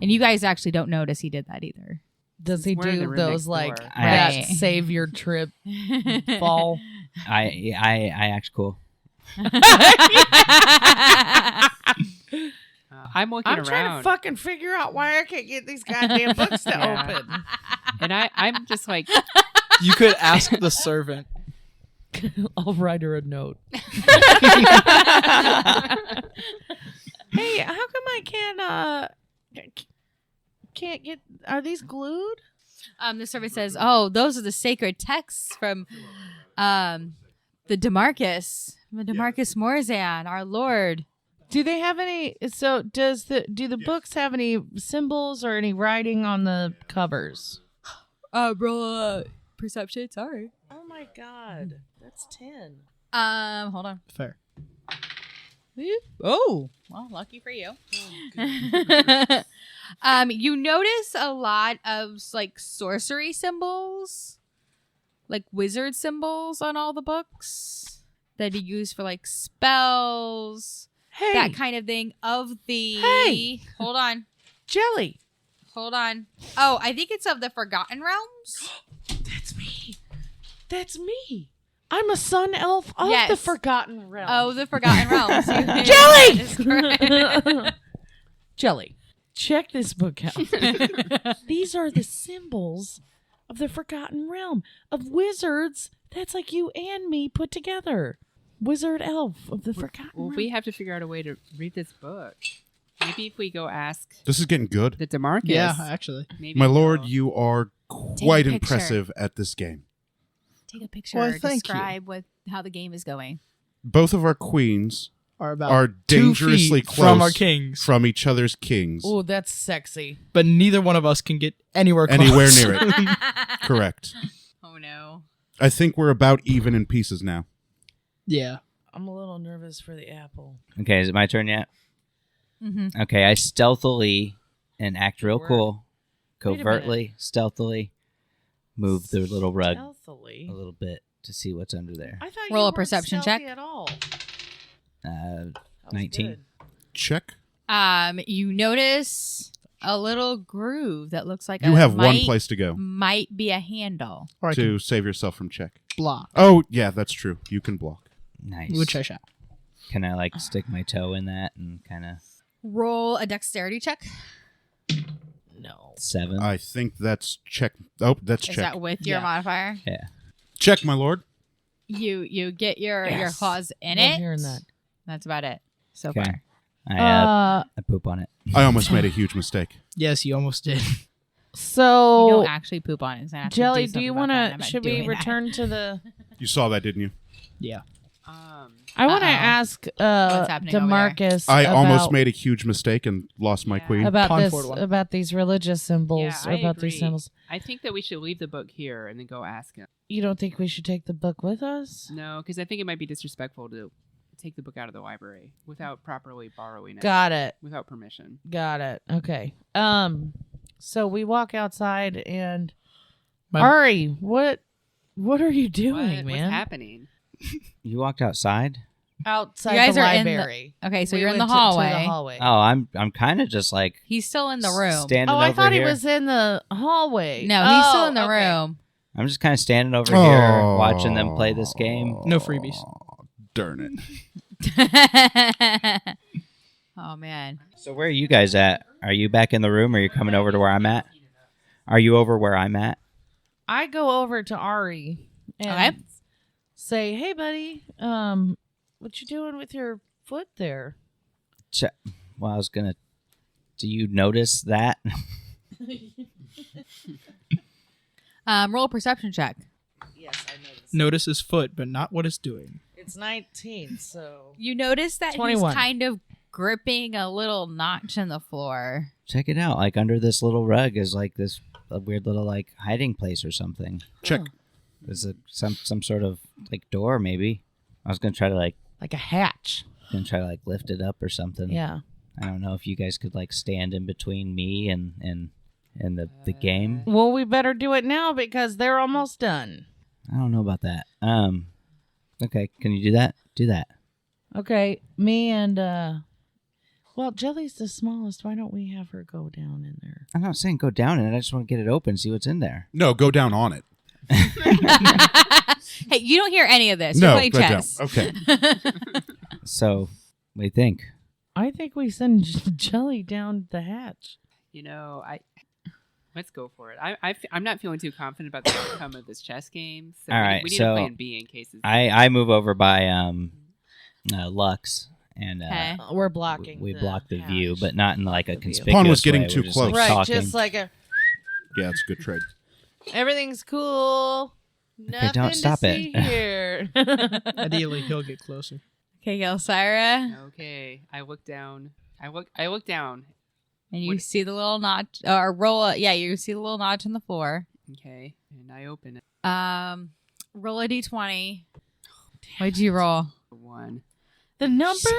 And you guys actually don't notice he did that either. Does he We're in the do room those next like door. that Right. save your trip fall? I act cool. I'm looking I'm around. trying to fucking figure out why I can't get these goddamn books to Yeah. open. And I'm just like, You could ask the servant. I'll write her a note. Hey, how come I can't get? Are these glued? The servant says, "Oh, those are the sacred texts from the Demarcus Morzan, our Lord." Do they have any? So do the books have any symbols or any writing on the covers? Roll perception. Sorry. Oh my god, that's 10. Hold on. Fair. Oh, well, lucky for you. You notice a lot of like sorcery symbols, like wizard symbols on all the books that you use for like spells, Hey, that kind of thing. Hey! Hold on. Jelly. Hold on. Oh, I think it's of the Forgotten Realms. That's me. That's me. I'm a sun elf of Yes. the Forgotten Realm. Oh, the Forgotten Realms. Jelly! That is correct. Jelly. Check this book out. These are the symbols of the Forgotten Realm of wizards. That's like you and me put together. Wizard elf of the Forgotten well, Realm. we have to figure out a way to read this book. Maybe if we go ask This is getting good. the Demarcus. Yeah, actually. Maybe My lord, they'll- you are quite picture. impressive at this game. Take a picture. Well, thank you. Describe how the game is going. Both of our queens Are about are 2 dangerously feet close from our kings, from each other's kings. Oh, that's sexy. but neither one of us can get anywhere close. Anywhere near it. Correct. Oh no. I think we're about even in pieces now. Yeah. I'm a little nervous for the apple. Okay, is it my turn yet? Mm-hmm. Okay, I stealthily and act real Word. cool, Wait a covertly, stealthily, move the little rug Stealthily. a little bit to see what's under there. I thought Roll you a weren't perception stealthy check. At all. That was 19. good. Check. You notice a little groove that looks like You a have one might- place to go Might be a handle. Or I to can save yourself from check. block, Oh, yeah, that's true. You can block. Nice. which I shall. Can I like stick my toe in that and kind of Roll a dexterity check. No. 7? I think that's check. Oh, that's Is check. that with your Yeah. modifier? Yeah. Check, my lord. You get your Yes. claws in Love it. hearing that. That's about it so Okay. far. I poop on it. I almost made a huge mistake. Yes, you almost did. You So, don't actually poop on it. So I have to Jelly, do do you something about that, and I'm want to? not Should we doing that. return to the? You saw that, didn't you? Yeah. I want to Uh-oh. ask What's happening over there? Demarcus. I almost about- made a huge mistake and lost my Yeah. queen. about Pawn this forward one. about these religious symbols Yeah, or I about agree. these symbols. I think that we should leave the book here and then go ask him. You don't think we should take the book with us? No, because I think it might be disrespectful to take the book out of the library without properly borrowing it. Got it. Without permission. Got it. Okay. So we walk outside and My- Ari, what are you doing, What's man? happening? You walked outside? Outside You guys the are in the- library. Okay, so We you're in the went to hallway. the hallway. Oh, I'm kind of just like He's still in the room. standing Oh, I over thought here. he was in the hallway. No, he's still Oh, in the okay. room. I'm just kind of standing over here watching them play this game. No freebies. Darn it. Oh man. So where are you guys at? Are you back in the room or are you coming over to where I'm at? Are you over where I'm at? I go over to Ari and Okay. say, "Hey, buddy, what you doing with your foot there?" Well, I was gonna. Do you notice that? Roll a perception check. Yes, I noticed. Notice his foot, but not what it's doing. It's 19, so You notice that 21. he's kind of gripping a little notch in the floor. Check it out. Like under this little rug is like this a weird little like hiding place or something. Check. There's some sort of like door maybe. I was gonna try to like Like a hatch. lift it up or something. Yeah. I don't know if you guys could like stand in between me and the game. Well, we better do it now because they're almost done. I don't know about that. Okay, can you do that? Do that. Okay, me and well, Jelly's the smallest. Why don't we have her go down in there? I'm not saying go down in it. I just want to get it open, see what's in there. No, go down on it. Hey, you don't hear any of this. No, You're playing go down. chess. Okay. So, what do you think? I think we send Jelly down the hatch. You know, let's go for it. I'm not feeling too confident about the outcome of this chess game. So All right, we need so a plan B in case it's... I move over by Lux and Okay. We're blocking. we the block the hatch. view, but not in like a The view. conspicuous Pawn was getting way. too We're just, close. like, Right, talking. just like a Yeah, it's a good trade. everything's cool. Nothing don't stop to it. see here. Ideally, he'll get closer. Okay, Gelsira. Okay, I look down. I look down. And you What- see the little notch, or roll. Yeah, you see the little notch on the floor. Okay, and I open it. Roll a d20. What'd you roll? 1. The number?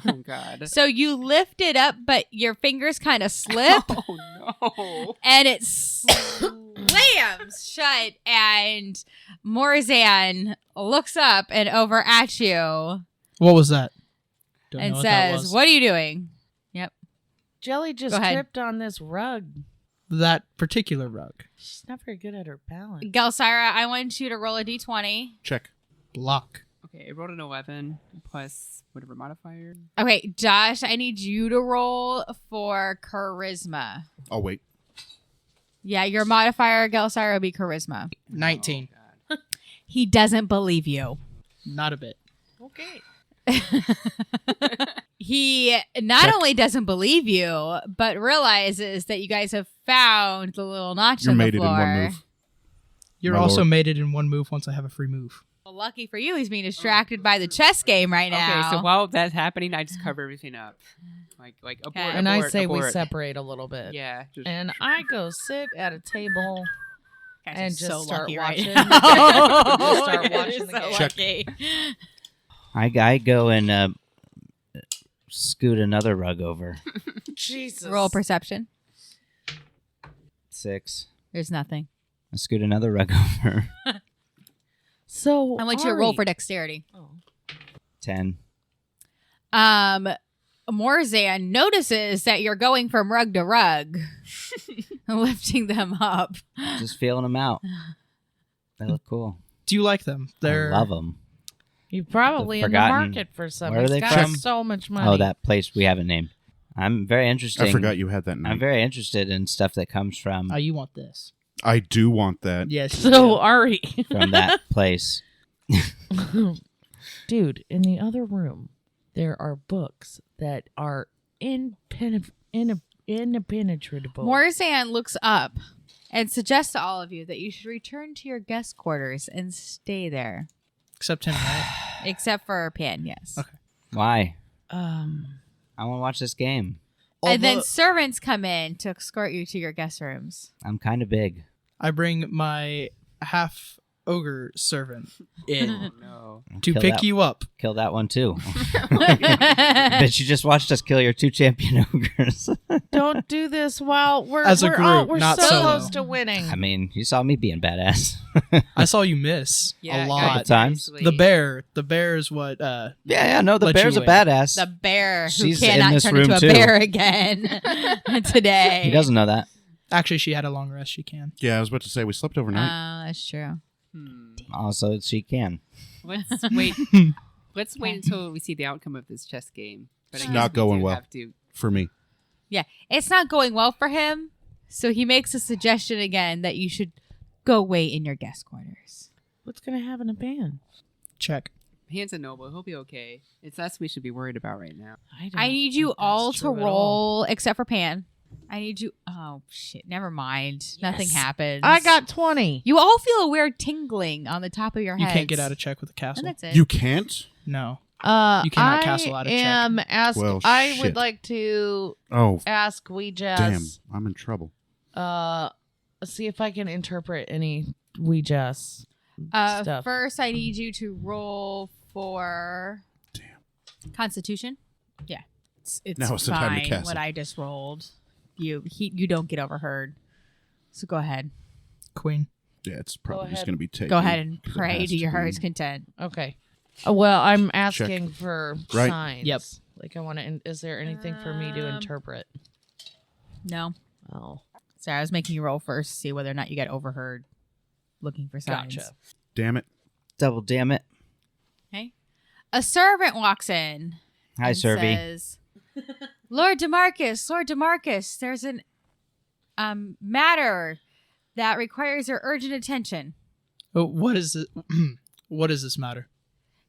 Oh God. So you lift it up, but your fingers kind of slip, Oh no. and it slams shut. And Morzan looks up and over at you What was that? Don't and know what that says, was. "What are you doing?" Jelly just Go ahead. tripped on this rug. That particular rug. She's not very good at her balance. Gelsira, I want you to roll a d20. Check. Block. Okay, I rolled an 11 plus whatever modifier. Okay, Josh, I need you to roll for charisma. I'll wait. Yeah, your modifier, Gelsira, will be charisma. 19. Oh, God. He doesn't believe you. Not a bit. Okay. He not Check. only doesn't believe you, but realizes that you guys have found the little notch You're on the mated in floor. one move. You're My also lord. mated in one move once I have a free move. Well, lucky for you, he's being distracted by the chess game right now. Okay, so while that's happening, I just cover everything up. Like abort, Okay. And I abort, say we abort. separate a little bit. Yeah. Just, And I go sit at a table Guys and are just so start lucky watching. right now. Just start You're watching the so game. Check. lucky. I go and scoot another rug over. Jesus. Roll perception. 6. There's nothing. I scoot another rug over. So I want you to roll Ari- for dexterity. Oh. 10. Morzan notices that you're going from rug to rug, lifting them up. Just feeling them out. They look cool. Do you like them? I love them. You're probably in the Forgotten- market for some. where are He's they got from? so much money. Oh, that place we haven't named. I'm very interested. I forgot you had that I'm night. very interested in stuff that comes from Oh, you want this? I do want that. Yes. So Ari, from that place. dude, in the other room, there are books that are impenetrable. Morzan looks up and suggests to all of you that you should return to your guest quarters and stay there. Except him, right? Except for Pan, yes. Okay. Why? Um, I want to watch this game. And then Although servants come in to escort you to your guest rooms. I'm kind of big. I bring my half-ogre servant in oh no. to Kill pick that- you up. Kill that one too. But you just watched us kill your 2 champion ogres. don't do this while we're As a we're group, not so solo. close to winning. I mean, you saw me being badass. I saw you miss Yeah, a guys, lot. times. actually- The bear is what Yeah, no, the Let bear's you a win. badass. The bear who She's in cannot this turn room into a too. bear again today. He doesn't know that. actually she had a long rest. She can. Yeah, I was about to say we slept overnight. Oh, that's true. Also, she can. Let's wait. Let's wait until we see the outcome of this chess game. But I It's guess not we going do well. have to- For me. Yeah, it's not going well for him. So he makes a suggestion again that you should go wait in your guest quarters. What's gonna happen to Pan? Check. Hands a noble. He'll be okay. It's us we should be worried about right now. I need you think that's all to true at all. roll, except for Pan. I need you. Oh, shit. Never mind. Nothing happens. I got 20. You all feel a weird tingling on the top of your You head. can't get out of check with a And castle. that's it. You can't? No. You cannot I castle out of check. am ask. Well, I shit. would like to Oh, ask Ouija. damn. I'm in trouble. See if I can interpret any Ouija stuff. First, I need you to roll for Constitution. Yeah, it's Now is the time to fine cast what it. I just rolled. You don't get overheard. So go ahead. Queen. Yeah, it's probably just ahead. going to be taken. Go ahead and 'cause it pray has to your be. heart's content. Okay. Well, I'm asking for Right. signs. Yep. Like I want to. Is there anything for me to interpret? No. Oh, Sorry, I was making you roll first to see whether or not you got overheard looking for signs. gotcha. Damn it. Double damn it. Okay. A servant walks in. Hi, and Servy. says, Lord DeMarcus, there's an matter that requires your urgent attention. Oh, what is it? What is this matter?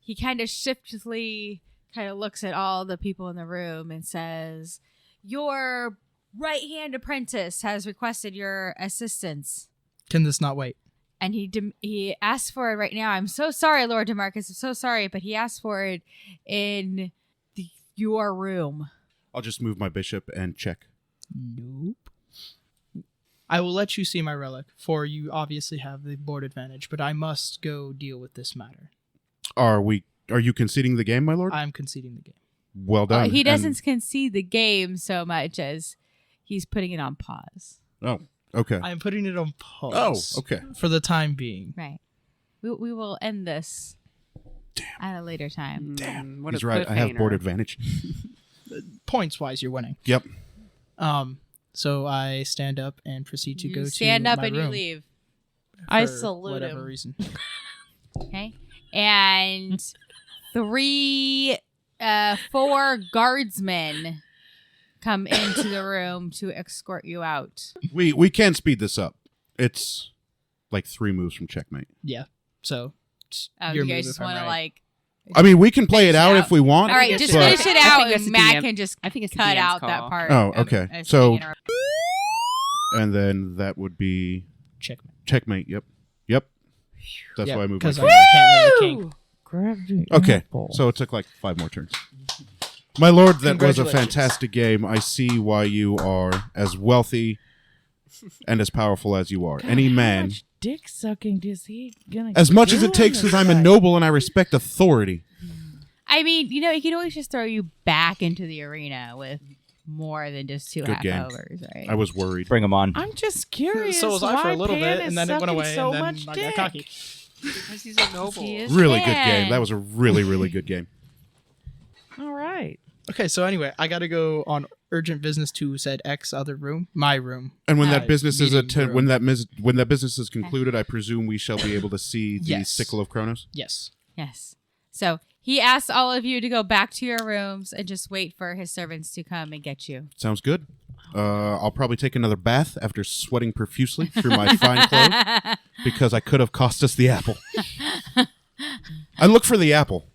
He kind of shiftily looks at all the people in the room and says, your right-hand apprentice has requested your assistance. Can this not wait? And he asked for it right now. I'm so sorry, Lord DeMarcus. I'm so sorry, but he asked for it in your room. I'll just move my bishop and check. Nope. I will let you see my relic, for you obviously have the board advantage, but I must go deal with this matter. Are you conceding the game, my lord? I'm conceding the game. Well done. He doesn't And- concede the game so much as he's putting it on pause. Oh, okay. I am putting it on pause. Oh, okay. For the time being. Right. We will end this at a later time. Damn. What He's a right. I have board cliffhanger. advantage. Points wise, you're winning. Yep. So I stand up and proceed to You go stand to up my and room you leave. I for salute whatever him. reason. Okay. And 4 guardsmen come into the room to escort you out. We can speed this up. It's like 3 moves from checkmate. Yeah. So Oh, your you move guys if just I'm want to right. I mean, we can play it out out. if we want. All right, it's just the- finish it I out, think that's and the Matt DM can just I think it's the cut DM's out that call. part. Oh, okay. as So- being interrupted. And then that would be checkmate. checkmate. Yep. That's why I moved my because king. I can't lay the king. Grab the Okay, apple. so it took like 5 more turns. My lord, that was a Congratulations. fantastic game. I see why you are as wealthy and as powerful as you are. Any How man, much dick sucking is he gonna? as much as do it takes, on because I'm a this noble and I respect authority. I mean, he can always just throw you back into the arena with more than just 2 Good game. half-overs, right? I was worried. Bring them on. I'm just curious. So was I for why a little Pan bit, is and then it went sucking away, so and then much I dick. got cocky. Because he's a noble. He is Really good fan. game. That was a really, really good game. All right. Okay, so anyway, I got to go on urgent business to said X other room, my room. And when Oh. that business is Meeting room. when that business is concluded, I presume we shall be able to see the Yes. sickle of Kronos. Yes. Yes. So he asks all of you to go back to your rooms and just wait for his servants to come and get you. Sounds good. I'll probably take another bath after sweating profusely through my fine clothes because I could have cost us the apple. I look for the apple.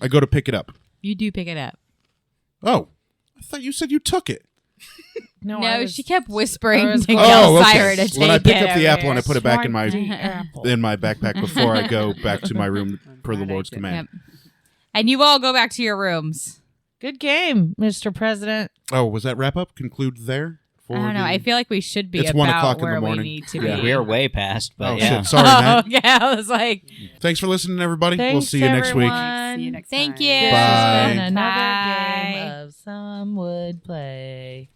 I go to pick it up. You do pick it up. Oh, I thought you said you took it. No, No, she kept whispering I was to going- tell Oh, Syra okay. to take Well, I pick it up the over apple and I here. put it back in my apple. in my backpack before I go back to my room per the glad I Lord's did. command. Yep. And you all go back to your rooms. Good game, Mr. President. Oh, was that wrap up? Conclude there? I don't know. I feel like we should be It's about 1 o'clock in the where we morning. need to Yeah, be. we are way past, but Oh yeah. shit! Sorry, Matt. Oh, yeah. I was like, Thanks for listening, everybody. Thanks, We'll see you next week. everyone. See you next thank time. you. This Bye. has been another Bye. game of Some Would Play.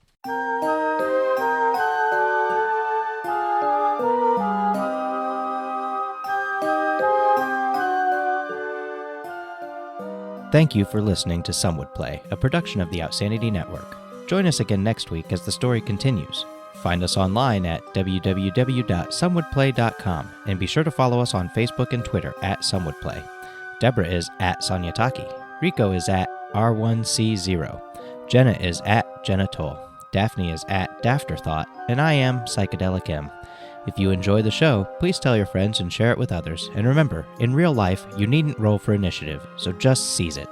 Thank you for listening to Some Would Play, a production of the Outsanity Network. Join us again next week as the story continues. Find us online at www.somewouldplay.com and be sure to follow us on Facebook and Twitter at SomeWouldPlay. Deborah is at Sonyataki. Rico is at R1C0. Jenna is at Jenna Toll. Daphne is at Dafterthought. And I am Psychedelic M. If you enjoy the show, please tell your friends and share it with others. And remember, in real life, you needn't roll for initiative, so just seize it.